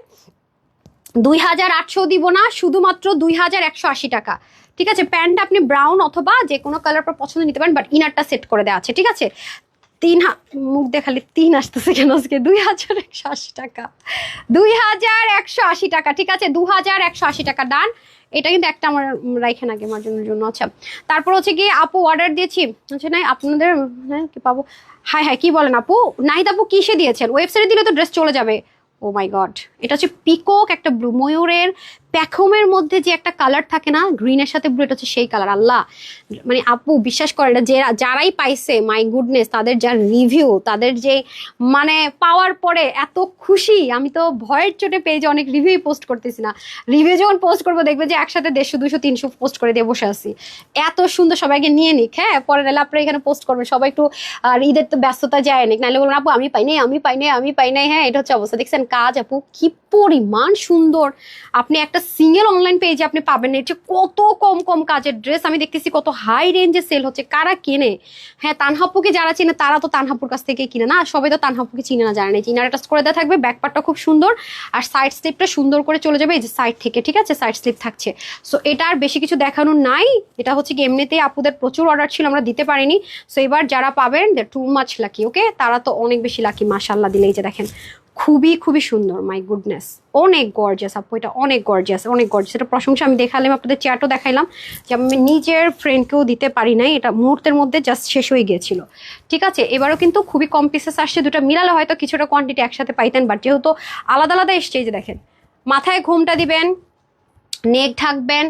2,800 দিব না, শুধুমাত্র 2,180 টাকা। ঠিক আছে, প্যান্ট আপনি ব্রাউন অথবা যে কোনো কালার পর পছন্দ নিতে পারেন, বাট ইনারটা সেট করে দেওয়া আছে। ঠিক আছে, মুখ দেখালে 3 আসতেছে কেন আজকে? 2,180 টাকা, 2,180 টাকা। ঠিক আছে, 2,180 টাকা ডান। এটা কিন্তু একটা আমার রাইখেন আগে মার্জনের জন্য। আচ্ছা, তারপর হচ্ছে কি আপু অর্ডার দিয়েছি, আচ্ছা নাই আপনাদের, হ্যাঁ কি পাবো? হাই হাই, কি বলেন আপু? নাহিদ আপু কিসে দিয়েছেন? ওয়েবসাইটে দিলে তো ড্রেস চলে যাবে। ও মাই গড, এটা হচ্ছে পিকক, একটা ব্লু, ময়ূরের প্যাখমের মধ্যে যে একটা কালার থাকে না, গ্রিনের সাথে ব্লু, এটা হচ্ছে সেই কালার। আল্লাহ, মানে আপু বিশ্বাস করে, এটা যারাই পাইছে, মাই গুডনেস, তাদের যার রিভিউ, তাদের যে মানে পাওয়ার পরে এত খুশি, আমি তো ভয়ের চোটে পেজে অনেক রিভিউ পোস্ট করতেছি না। রিভিউ যখন পোস্ট করবো দেখবে যে একসাথে 150, 200, 300 পোস্ট করে দিয়ে বসে আছি। এত সুন্দর, সবাইকে নিয়ে নিক, হ্যাঁ, পরে নাহলে আপনারা এখানে পোস্ট করবেন সবাই একটু, আর ঈদের তো ব্যস্ততা যায় নিক, নাহলে বলুন আপু আমি পাই নাই, আমি পাই নাই, আমি পাই নাই। হ্যাঁ, এটা হচ্ছে অবস্থা। দেখছেন কাজ আপু কি পরিমাণ সুন্দর, আপনি একটা সিঙ্গেল অনলাইন পেজে আপনি পাবেন না। এটা কত কম কম কাজের ড্রেস আমি দেখতেছি, কত হাই রেঞ্জে সেল হচ্ছে। কারা কেনে? হ্যাঁ, তানহাপুকে যারা চিনে তারা তো তানহাপুর কাছ থেকে কিনে না, সবাই তো তানহাপুকে চিনে না, জানে না। চিনার টাচ করে দেওয়া থাকবে, ব্যাকপার্টটা খুব সুন্দর, আর সাইড স্লিপটা সুন্দর করে চলে যাবে এই যে সাইড থেকে। ঠিক আছে, সাইড স্লিপ থাকছে। সো এটা আর বেশি কিছু দেখানোর নাই। এটা হচ্ছে কি এমনিতেই আপুদের প্রচুর অর্ডার ছিল, আমরা দিতে পারিনি। সো এবার যারা পাবেন দে টু মাচ লাকি, ওকে, তারা তো অনেক বেশি লাকি। মাশাআল্লাহ দিলে এই যে দেখেন, খুবই খুবই সুন্দর, মাই গুডনেস, অনেক গর্জিয়াস আপু, এটা অনেক গর্জিয়াস, অনেক গর্জিয়াস। এটা প্রশংসা আমি দেখালাম, আপনাদের চ্যাটও দেখাইলাম, যে আমি নিজের ফ্রেন্ডকেও দিতে পারি নাই, এটা মুহূর্তের মধ্যে জাস্ট শেষ হয়ে গিয়েছিল। ঠিক আছে, এবারও কিন্তু খুবই কম পিসেস আসছে, দুটো মিলালে হয়তো কিছুটা কোয়ান্টিটি একসাথে পাইতেন, বাট যেহেতু আলাদা আলাদা এসছে, এই যে দেখেন, মাথায় ঘুমটা দিবেন, নেক ঢাকবেন,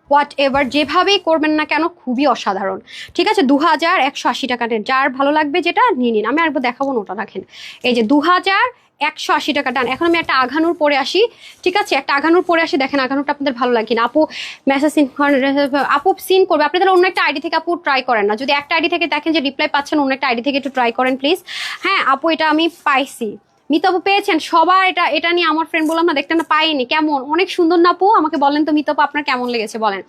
হোয়াট এভার যেভাবেই করবেন না কেন, খুবই অসাধারণ। ঠিক আছে, 2,180 টাকা নেন, যার ভালো লাগবে যেটা নিয়ে নিন। আমি আরেকবার দেখাবো, নোটা রাখেন। এই যে 2,180 টাকা ডান। এখন আমি একটা আঘানুর পরে আসি। ঠিক আছে, একটা আঘানুর পরে আসি, দেখেন আঘানুরটা আপনাদের ভালো লাগে কিনা। আপু মেসেজ সিন, আপু সিন করবে, আপনি তাহলে অন্য একটা আইডি থেকে আপু ট্রাই করেন না। যদি একটা আইডি থেকে দেখেন যে রিপ্লাই পাচ্ছেন, অন্য একটা আইডি থেকে একটু ট্রাই করেন প্লিজ। হ্যাঁ আপু, এটা আমি পাইছি। মিতাপু পেয়েছেন? সবার এটা নিয়ে আমার ফ্রেন্ড বললাম না, দেখতে না পাইনি, কেমন অনেক সুন্দর না আপু? আমাকে বলেন তো মিতাপু আপনার কেমন লেগেছে বলেন।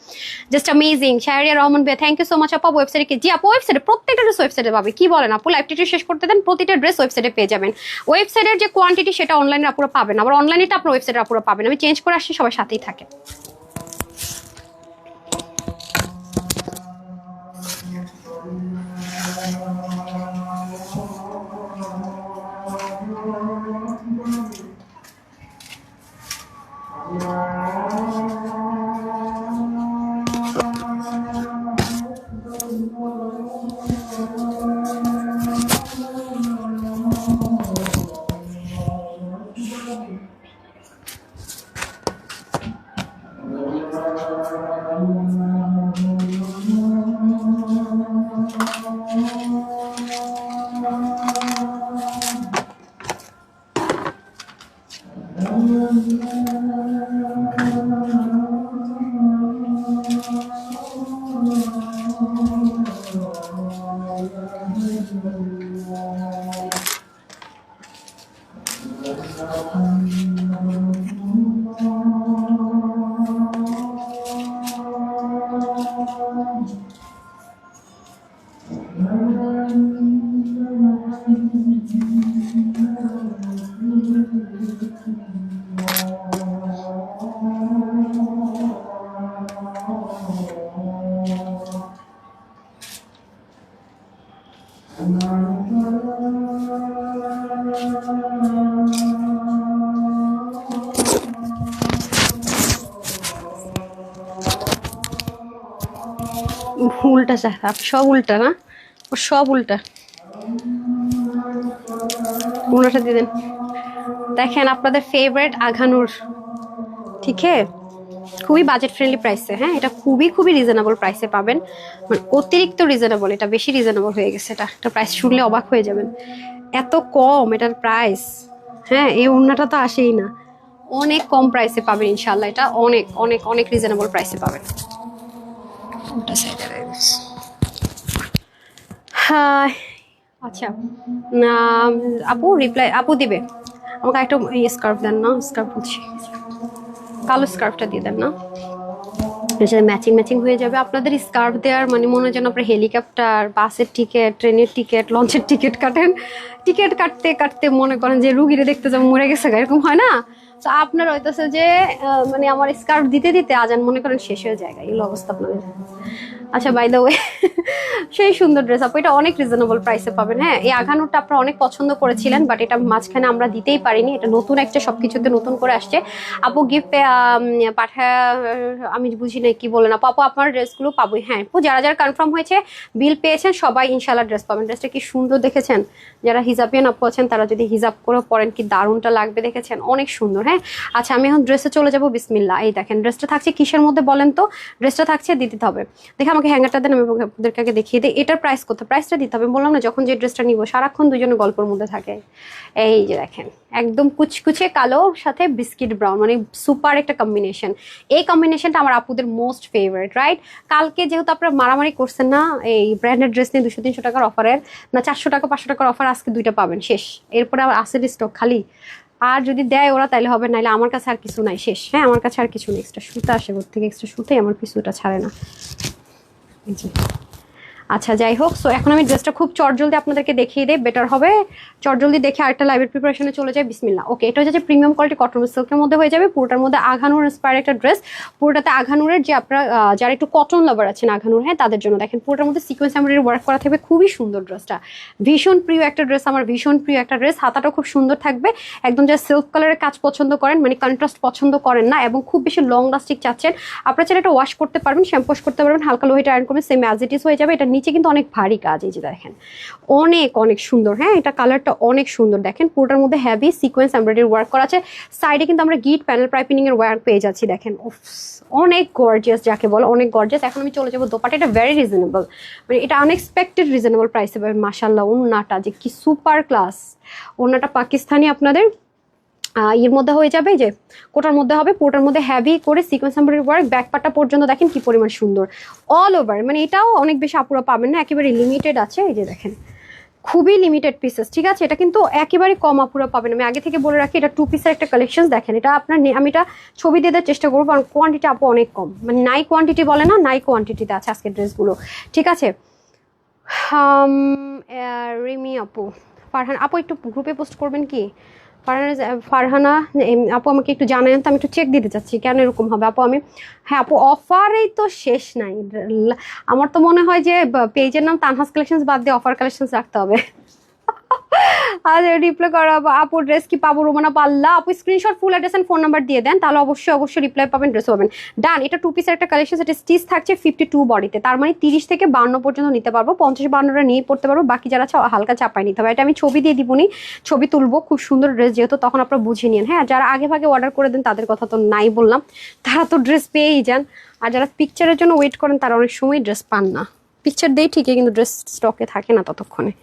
Just amazing. শাহরিয়া রহমান ভাই, থ্যাংক ইউ সো মাচ আপু। ওয়েবসাইটে কি? জি আপু, ওয়েবসাইটে প্রত্যেকটা ড্রেস ওয়েবসাইটে পাবে। কি বলেন আপু, লাইভটি শেষ করতে দেন, প্রতিটা ড্রেস ওয়েবসাইটে পেয়ে যাবেন। ওয়েবসাইটের যে কোয়ান্টিটি সেটা অনলাইনে আপুরা পাবেন, আবার অনলাইনেটা আপনার ওয়েবসাইটে আপুরা পাবেন। আমি চেঞ্জ করে আসছি, সবার সাথেই থাকে। উল্টা সব উল্টা না, ও সব উল্টা। উল্টাটা দিয়ে দেন। দেখেন আপনাদের ফেভারিট আঘানুর, ঠিক আছে, খুবই বাজেট ফ্রেন্ডলি প্রাইসে। হ্যাঁ, এটা খুবই খুবই রিজনেবল প্রাইসে পাবেন, মানে অতিরিক্ত রিজনেবল, এটা বেশি রিজনেবল হয়ে গেছে। এটা প্রাইস শুনলে অবাক হয়ে যাবেন, এত কম এটার প্রাইস। হ্যাঁ, এই ওড়নাটা তো আসেই না, অনেক কম প্রাইসে পাবেন ইনশাল্লাহ, এটা অনেক অনেক অনেক রিজনেবল প্রাইসে পাবেন। হ্যাঁ, আচ্ছা আপু রিপ্লাই আপু দিবে আমাকে একটা স্কার্ফ দেন না, স্কার্ফ বলছি কালো স্কার্ফটা দিয়ে দেন না, এর সাথে ম্যাচিং ম্যাচিং হয়ে যাবে। আপনাদের স্কার্ফ দেওয়ার মানে মনে হয় যেন আপনার হেলিকপ্টার, বাসের টিকিট, ট্রেনের টিকিট, লঞ্চের টিকিট কাটেন, টিকিট কাটতে কাটতে মনে করেন যে রুগীরে দেখতে যাবো মরে গেছে এরকম হয় না। তো আপনার হইতেছে যে মানে আমার স্কার্ফ দিতে দিতে আজান মনে করেন শেষ হয়ে যায়, এই অবস্থা আপনাদের। আচ্ছা বাই দ্য ওয়ে, সেই সুন্দর ড্রেস আপু, এটা অনেক রিজনেবল প্রাইসে পাবেন। হ্যাঁ, এই আঘানুরটা আপনারা অনেক পছন্দ করেছিলেন, বাট এটা মাঝখানে আমরা দিতেই পারিনি, এটা নতুন একটা সবকিছুতে নতুন করে আসছে। আপু গিফট পাঠায়, আমি বুঝি না কি বলেন আপু। আপু আপনার ড্রেসগুলো পাবোই। হ্যাঁ আপু, যারা যারা কনফার্ম হয়েছে, বিল পেয়েছেন, সবাই ইনশাল্লাহ ড্রেস পাবেন। ড্রেসটা কি সুন্দর দেখেছেন? যারা হিজাবিয়ান আপু আছেন তারা যদি হিজাব করে পরেন কি দারুণটা লাগবে, দেখেছেন? অনেক সুন্দর। হ্যাঁ, আচ্ছা আমি এখন ড্রেসে চলে যাবো। বিসমিল্লাহ। এই দেখেন ড্রেসটা থাকছে কিসের মধ্যে বলেন তো? ড্রেসটা থাকছে, দিতে হবে দেখে আমাকে হ্যাঙ্গারটা দেন, আমি আপনাদেরকে আগে দেখিয়ে দিই। এটার প্রাইস কত? প্রাইসটা দিতে হবে, বললাম না যখন যে ড্রেসটা নিব সারাক্ষণ দুজনে গল্পের মধ্যে থাকে। এই যে দেখেন একদম কুচকুচে কালো সাথে বিস্কিট ব্রাউন, মানে সুপার একটা কম্বিনেশন। এই কম্বিনেশনটা আমার আপুদের মোস্ট ফেভারিট, রাইট? কালকে যেহেতু আপনারা মারামারি করছেন না এই ব্র্যান্ডেড ড্রেস নিয়ে 200-300 টাকার অফারের, না 400 টাকা 500 টাকার অফার, আজকে দুইটা পাবেন, শেষ। এরপরে আবার আসের স্টক খালি, আর যদি দেয় ওরা তাইলে হবে, নাইলে আমার কাছে আর কিছু নাই, শেষ। হ্যাঁ, আমার কাছে আর কিছু নেই। এক্সট্রা সুতা আসে ওর থেকে, এক্সট্রা সুতাই আমার পিছুটা ছাড়ে না। এই যে। আচ্ছা যাই হোক, সো এখন আমি ড্রেসটা খুব চটজলদি আপনাদেরকে দেখিয়ে দিই, বেটার হবে। চটজলদি দেখে আরেকটা লাইভের প্রিপারেশনে চলে যায়। বিসমিল্লাহ। ওকে, এটা হচ্ছে প্রিমিয়াম কোয়ালিটি কটন সিল্কের মধ্যে হয়ে যাবে, পুরোটার মধ্যে আঘানুর ইন্সপায়ার একটা ড্রেস। পুরোটাতে আঘানুরের যে আপনারা যারা একটু কটন লাভার আছেন আঘানুর, হ্যাঁ তাদের জন্য দেখেন পুরোটার মধ্যে সিকোয়েন্স এমব্রয়ডারি ওয়ার্ক করা থাকবে, খুবই সুন্দর ড্রেসটা। ভীষণ প্রিয় একটা ড্রেস, আমার ভীষণ প্রিয় একটা ড্রেস। হাতাটাও খুব সুন্দর থাকবে, একদম যা সিল্ক কালারের কাজ পছন্দ করেন, মানে কন্ট্রাস্ট পছন্দ করেন না এবং খুব বেশি লং লাস্টিং চাচ্ছেন, আপনারা চাইলে এটা ওয়াশ করতে পারবেন, শ্যাম্পু ওয়াশ করতে পারবেন, হালকা লোহিটা আয়রন করবেন, সেম অ্যাজ ইট ইজ হয়ে যাবে। এটা নিচে কিন্তু অনেক ভারী কাজ, এই যে দেখেন অনেক অনেক সুন্দর। হ্যাঁ, এটা কালারটা অনেক সুন্দর, দেখেন পুরোটার মধ্যে হেভি সিকোয়েন্স এমব্রয়ডারি ওয়ার্ক করা আছে। সাইডে কিন্তু আমরা গিট প্যানেল পাইপিং এর ওয়ার্ক পেয়ে যাচ্ছি, দেখেন অনেক গর্জিয়াস, যাকে বলো অনেক গর্জিয়াস। এখন আমি চলে যাবো দোপাটা, এটা ভেরি রিজনেবল, মানে এটা আনএক্সপেক্টেড রিজনেবল প্রাইসে পাবেন। মাশাআল্লাহ, ওন্নাটা যে কি সুপার ক্লাস, ওন্নাটা পাকিস্তানি আপনাদের এর মধ্যে হয়ে যাবে, যে কোটার মধ্যে হবে, পুরোটার মধ্যে হেভি করে সিকোয়েন্স এমব্রয়ডারি ওয়ার্ক, ব্যাকপার্টটা পর্যন্ত দেখেন কি পরিমাণ সুন্দর, অল ওভার। মানে এটাও অনেক বেশি আপুরা পাবেন না, একেবারে লিমিটেড আছে। এই যে দেখেন খুবই লিমিটেড পিসেস, ঠিক আছে? এটা কিন্তু একেবারে কম আপুরা পাবেন। আমি আগে থেকে বলে রাখি, এটা 2 পিসের একটা কালেকশন। দেখেন এটা আপনার আমি এটা ছবি দিয়ে দেওয়ার চেষ্টা করবো, কারণ কোয়ান্টিটি আপু অনেক কম, মানে নাই কোয়ান্টিটি বলে না, নাই কোয়ান্টিটিতে আছে আজকের ড্রেসগুলো, ঠিক আছে? রিমি আপু, ফারহান আপু একটু গ্রুপে পোস্ট করবেন কি? ফারহানা আপু আমাকে একটু জানান তো, আমি একটু চেক দিতে চাচ্ছি কেন এরকম হবে আপু। আমি হ্যাঁ আপু, অফারেই তো শেষ নাই। আমার তো মনে হয় যে পেজের নাম তানহাস কালেকশনস বাদ দিয়ে অফার কালেকশনস রাখতে হবে। আজ রিপ্লাই করো আপু, ড্রেস কি পাবো? রোমানা পাল্লা আপু screenshot full address and phone number দিয়ে দেন, তাহলে অবশ্যই অবশ্যই রিপ্লাই পাবেন, ড্রেস পাবেন। ডান। এটা 2 পিসের একটা কালেকশন, এটা স্টিচ থাকছে 52 বডিতে, তার মানে 30 থেকে 52 পর্যন্ত নিতে পারবো, 50-52টা নিয়ে পড়তে পারবো, বাকি যারা হালকা চাপায় নিতে হবে। এটা আমি ছবি দিয়ে দিবনি, ছবি তুলবো, খুব সুন্দর ড্রেস যেহেতু, তখন আপনারা বুঝে নিন। হ্যাঁ, যারা আগে ভাগে অর্ডার করে দেন তাদের কথা তো নাই বললাম, তারা তো ড্রেস পেয়েই যান, আর যারা পিকচারের জন্য ওয়েট করেন তারা অনেক সময় ড্রেস পান না। পিকচার দেই ঠিকই, কিন্তু ড্রেস স্টকে থাকে না ততক্ষণে।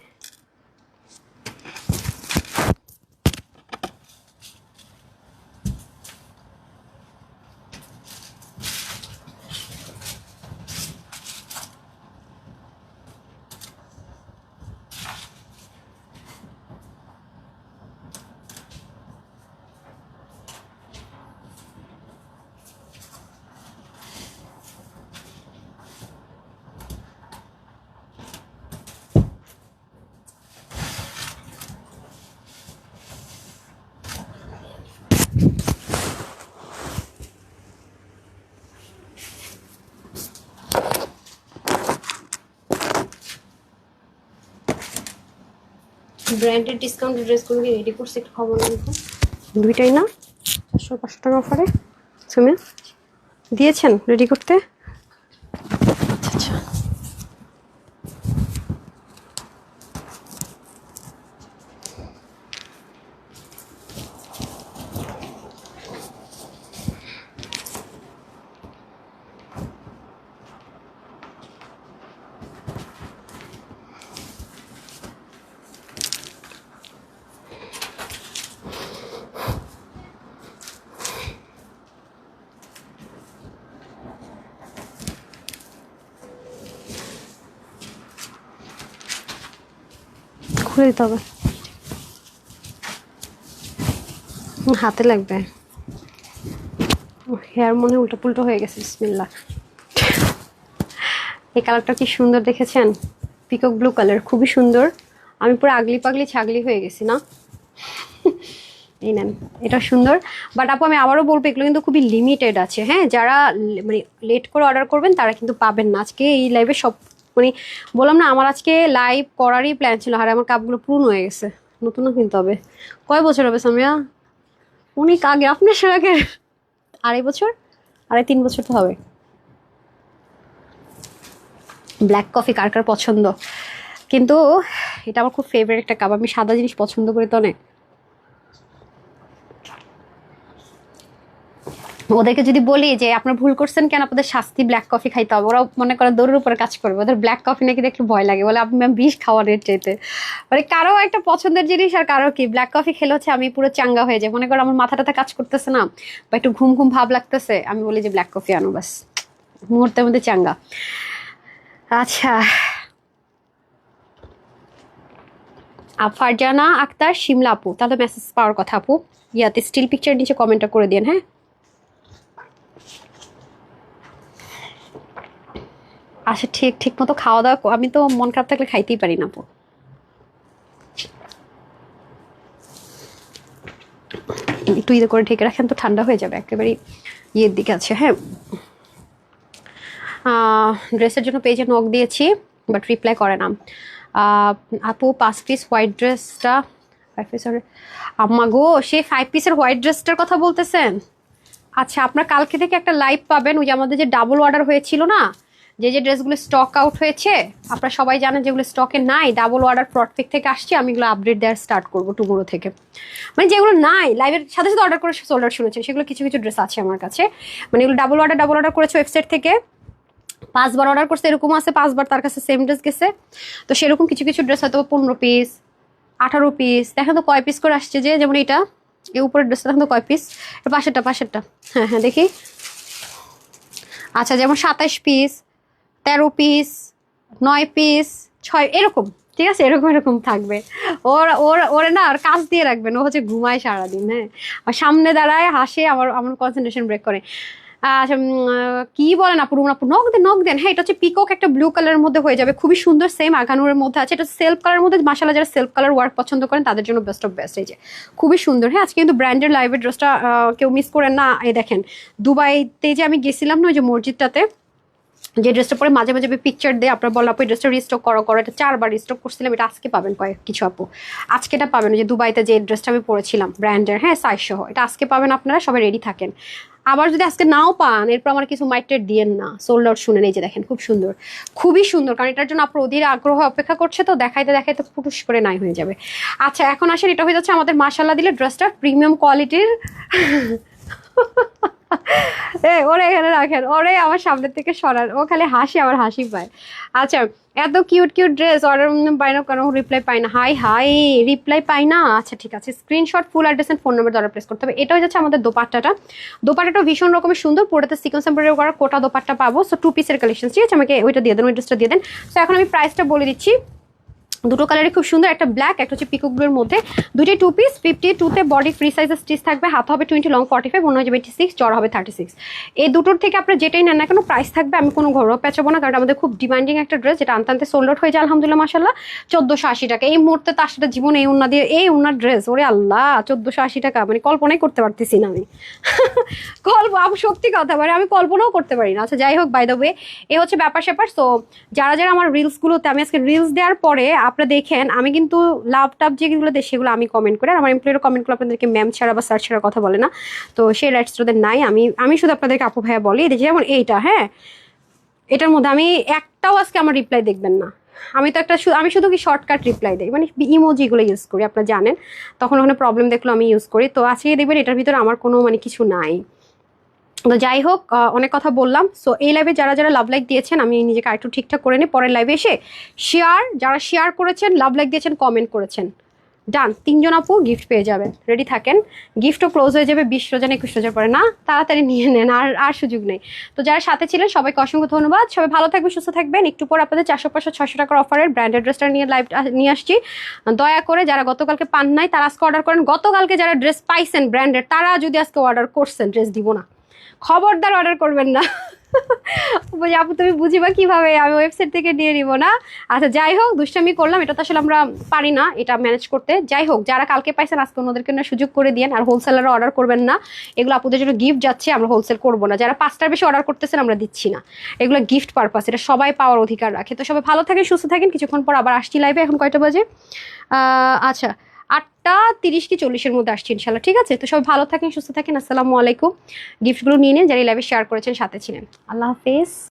ব্র্যান্ডেড ডিসকাউন্টের ড্রেসগুলো কি রেডি করছে একটু খবর নেই তো? দুইটাই না 400-500 টাকা অফারে সুমিয়া দিয়েছেন রেডি করতে? আচ্ছা আচ্ছা। খুলে দিতে হবে, হাতে লাগবে। হেয়ার মনে উল্টো পুল্টো হয়ে গেছে, বিসমিল্লাহ। এই কালারটা কি সুন্দর দেখেছেন, পিকক ব্লু কালার, খুবই সুন্দর। আমি পুরো আগলি পাগলি ছাগলি হয়ে গেছি না। এই নেন, এটা সুন্দর। বাট আপু আমি আবারও বলবো এগুলো কিন্তু খুবই লিমিটেড আছে, হ্যাঁ। যারা মানে লেট করে অর্ডার করবেন তারা কিন্তু পাবেন না। আজকে এই লাইভে সব মানে বললাম না, আমার আজকে লাইভ করারই প্ল্যান ছিল, আর আমার কাপগুলো পুরনো হয়ে গেছে, নতুনও কিনতে হবে। কয় বছর হবে সামিয়া? অনেক আগে, আপনার আগের 2.5 বছর, 2.5-3 বছর তো হবে। ব্ল্যাক কফি কার কার পছন্দ? কিন্তু এটা আমার খুব ফেভারিট একটা কাপ, আমি সাদা জিনিস পছন্দ করি তো অনেক। ওদেরকে যদি বলি যে আপনার ভুল করছেন কেন, আপনাদের শাস্তি ব্ল্যাক কফি খাইতে হবে, ওরাও মনে করে দৌড়ের উপরে কাজ করবে। ওদের ব্ল্যাক কফি নাকি দেখলে ভয় লাগে, বলে আপনি বিষ খাওয়ানোর চাইতে। মানে কারো একটা পছন্দের জিনিস, আর কারো কি ব্ল্যাক কফি খেলে হচ্ছে আমি পুরো চাঙ্গা হয়ে যাই। মনে করো আমার মাথাটাতে কাজ করতেছে না, বা একটু ঘুম ঘুম ভাব লাগতেছে, আমি বলি যে ব্ল্যাক কফি আনো, বাস মুহূর্তের মধ্যে চাঙ্গা। আচ্ছা, ফারজানা আক্তার শিমলা আপু, তাহলে মেসেজ পাওয়ার কথা আপু, ইয়াতে স্টিল পিকচার নিচে কমেন্টটা করে দিন, হ্যাঁ। আচ্ছা, ঠিক ঠিক মতো খাওয়া দাওয়া, আমি তো মন খারাপ থাকলে খাইতেই পারি না আপু। একটু ইয়ে করে ঢেকে রাখেন তো, ঠান্ডা হয়ে যাবে একেবারে, ইয়ের দিকে আছে, হ্যাঁ। ড্রেসের জন্য পেজে নক দিয়েছি, বাট রিপ্লাই করে না। আপু 5 পিস হোয়াইট ড্রেসটা, 5 পিস, আম্মা গো, সেই 5 পিসের হোয়াইট ড্রেসটার কথা বলতেছেন? আচ্ছা, আপনার কালকে থেকে একটা লাইভ পাবেন, ওই যে আমাদের যে ডাবল অর্ডার হয়েছিল না, যে যে ড্রেসগুলো স্টক আউট হয়েছে, আপনারা সবাই জানেন যেগুলো স্টকে নাই, ডাবল অর্ডার প্রটফেক্ট থেকে আসছে, আমি এগুলো আপডেট দেওয়ার স্টার্ট করবো টুমোরো থেকে। মানে যেগুলো নাই লাইভের সাথে সাথে অর্ডার করে সোল্ড আউট শুনেছেন, সেগুলো কিছু কিছু ড্রেস আছে আমার কাছে। মানে এগুলো ডাবল অর্ডার করেছে ওয়েবসাইট থেকে, 5 বার অর্ডার করছে, এরকম আছে 5 বার তার কাছে সেম ড্রেস গেছে। তো সেরকম কিছু কিছু ড্রেস হয়তো 15 পিস, 18 পিস, দেখেন তো কয় পিস করে আসছে, যে যেমন এটা এই উপরের ড্রেসটা দেখেন তো কয় পিস, পাশেরটা, হ্যাঁ হ্যাঁ দেখি। আচ্ছা, যেমন 27 পিস, 13 পিস, 9 পিস, 6, এরকম, ঠিক আছে, এরকম এরকম থাকবে। ওর না আর কাজ দিয়ে রাখবেন, ও হচ্ছে ঘুমায় সারাদিন, হ্যাঁ, আর সামনে দাঁড়ায় হাসে, আমার আমার কনসেন্ট্রেশন ব্রেক করে। আচ্ছা, কি বলেন আপু, আপু নক দেন, হ্যাঁ। এটা হচ্ছে পিকক একটা ব্লু কালারের মধ্যে হয়ে যাবে, খুবই সুন্দর, সেম আগানোর মধ্যে আছে। এটা সেলফ কালারের মধ্যে, মাশাআল্লাহ যারা সেলফ কালার ওয়ার্ক পছন্দ করেন তাদের জন্য বেস্ট অফ বেস্ট। এই যে খুবই সুন্দর, হ্যাঁ। আজকে কিন্তু ব্র্যান্ডের লাইভের ড্রেসটা কেউ মিস করেন না। এই দেখেন, দুবাইতে যে আমি গেছিলাম না, ওই যে মসজিদটাতে, যে ড্রেসটা পরে মাঝে মাঝে পিকচার দিয়ে আপনার বলা আপু এই ড্রেসটা রিস্টক করো, এটা 4 বার রিস্টক করছিলাম, এটা আজকে পাবেন কয়েক কিছু আপু, আজকে এটা পাবেন। যে দুবাইতে যে ড্রেসটা আমি পরেছিলাম ব্র্যান্ডের, হ্যাঁ, সাইজ সহ, এটা আজকে পাবেন। আপনারা সবাই রেডি থাকেন। আবার যদি আজকে নাও পান, এরপর আমার কিছু মাইটের দিয়েন না, সোল্ড আউট শুনেন। এই যে দেখেন, খুব সুন্দর, খুবই সুন্দর, কারণ এটার জন্য আপনার অধীর আগ্রহ অপেক্ষা করছে, তো দেখাইতে দেখাইতে ফুটুস করে নাই হয়ে যাবে। আচ্ছা, এখন আসেন, এটা হয়ে যাচ্ছে আমাদের মাশাআল্লাহ দিলে ড্রেসটা প্রিমিয়াম কোয়ালিটির। ওরে এখানে রাখেন, ওরে আমার সামনের থেকে সরান, ও খালি হাসি, আমার হাসি পায়। আচ্ছা, এত কিউট কিউট ড্রেস অর্ডার পাই না কেন, রিপ্লাই পাই না, হাই রিপ্লাই পাই না। আচ্ছা ঠিক আছে, screenshot, full address and phone number order place করতে হবে। এটা হয়ে যাচ্ছে আমাদের দোপাট্টাটা ভীষণ রকমের সুন্দর, পুরোতে সিকোয়েন্স এমব্রয়ডারি করা কোটা দোপাট্টা পাবো। সো 2 পিসের কালেকশন, ঠিক আছে, আমাকে ওইটা দিয়ে দেন, ওই ড্রেসটা দিয়ে দেন। সো এখন আমি প্রাইসটা বলে দিচ্ছি। দুটো কালারই খুব সুন্দর, একটা ব্ল্যাক, একটা হচ্ছে পিকক ব্লুর মধ্যে, দুটোই 2 পিস। 52-তে বডি ফ্রি সাইজের স্টিচ থাকবে, হাত হবে 20, লং 45, অন্য হয়ে যাবে 86, চড় হবে 36। এই দুটোর থেকে আপনার যেটাই নেন না কেন প্রাইস থাকবে, আমি কোনো ঘরোয়া পেঁচাবো না, কারণ আমাদের খুব ডিমান্ডিং একটা ড্রেস, যেটা আনতে আনতে সোল্ড আউট হয়ে যায় আলহামদুলিল্লাহ মাশাআল্লাহ। 1480 টাকা এই মুহূর্তে, তার সাথে জীবনে এই উন্না দিয়ে এই উন্নার ড্রেস, ওরে আল্লাহ, 1480 টাকা, মানে কল্পনাই করতে পারতেছি না আমি। আমি সত্যি কথা, মানে আমি কল্পনাও করতে পারি না। আচ্ছা যাই হোক, বাই দ্য ওয়ে, এ হচ্ছে ব্যাপার স্যাপার। সো যারা যারা আমার রিলসগুলোতে, আমি আজকে রিলস দেওয়ার পরে আপনারা দেখেন, আমি কিন্তু লাভ টাভ যেগুলো দেয় সেগুলো আমি কমেন্ট করি, আর আমার এমপ্লয়ের কমেন্টগুলো আপনাদেরকে ম্যাম ছাড়া বা স্যার ছাড়া কথা বলে না, তো সেই রাইটস ওদের নাই। আমি শুধু আপনাদেরকে আপু ভাইয়া বলি, যেমন এইটা, হ্যাঁ, এটার মধ্যে আমি একটাও আজকে আমার রিপ্লাই দেখবেন না। আমি শুধু কি শর্টকাট রিপ্লাই দিই, মানে ইমোজিগুলো ইউজ করি, আপনারা জানেন, তখন ওখানে প্রবলেম দেখলো আমি ইউজ করি। তো আজকে দেখবেন এটার ভিতরে আমার কোনো মানে কিছু নাই। তো যাই হোক, অনেক কথা বললাম। সো এই লাইভে যারা যারা লাভ লাইক দিয়েছেন, আমি নিজেকে আরেকটু ঠিকঠাক করে নিই, পরের লাইভে এসে যারা শেয়ার করেছেন, লাভ লাইক দিয়েছেন, কমেন্ট করেছেন, ডান, 3জন আপু গিফট পেয়ে যাবেন, রেডি থাকেন। গিফটও ক্লোজ হয়ে যাবে 20 রোজা 21 রোজার পরে, না তাড়াতাড়ি নিয়ে নেন, আর আর সুযোগ নেই। তো যারা সাথে ছিলেন সবাইকে অসংখ্য ধন্যবাদ। সবাই ভালো থাকবেন, সুস্থ থাকবেন। একটু পর আপনাদের 400 500 600 টাকার অফারের ব্র্যান্ডেড ড্রেসটা নিয়ে লাইভ নিয়ে আসছি। দয়া করে যারা গতকালকে পান নাই তারা আজকে অর্ডার করেন। গতকালকে যারা ড্রেস পাইছেন ব্র্যান্ডেড তারা যদি আজকে অর্ডার করছেন, ড্রেস দিব না, খবরদার অর্ডার করবেন না। বলছি আপু তুমি বুঝিবা কিভাবে, আমি ওয়েবসাইট থেকে নিয়ে নিব না। আচ্ছা যাই হোক, দুষ্টামি করলাম, এটা তো আসলে আমরা পারি না এটা ম্যানেজ করতে। যাই হোক, যারা কালকে পাইছেন আজকে অন্যদেরকে না সুযোগ করে দিয়েন। আর হোলসেলাররা অর্ডার করবেন না, এগুলো আপুদের জন্য গিফট যাচ্ছে, আমরা হোলসেল করবো না। যারা 5টার বেশি অর্ডার করতেছেন আমরা দিচ্ছি না, এগুলো গিফট পারপাস, এটা সবাই পাওয়ার অধিকার রাখে। তো সবাই ভালো থাকেন, সুস্থ থাকেন। কিছুক্ষণ পর আবার আসছি লাইভে। এখন কয়টা বাজে? আচ্ছা 8:30 কি 40-এর মধ্যে আসছি ইনশাল্লাহ, ঠিক আছে? তো সবাই ভালো থাকেন, সুস্থ থাকেন। আসসালামু আলাইকুম। গিফটগুলো নিয়ে নিন যারা লাইভে শেয়ার করেছেন, সাথে ছিলেন। আল্লাহ হাফেজ।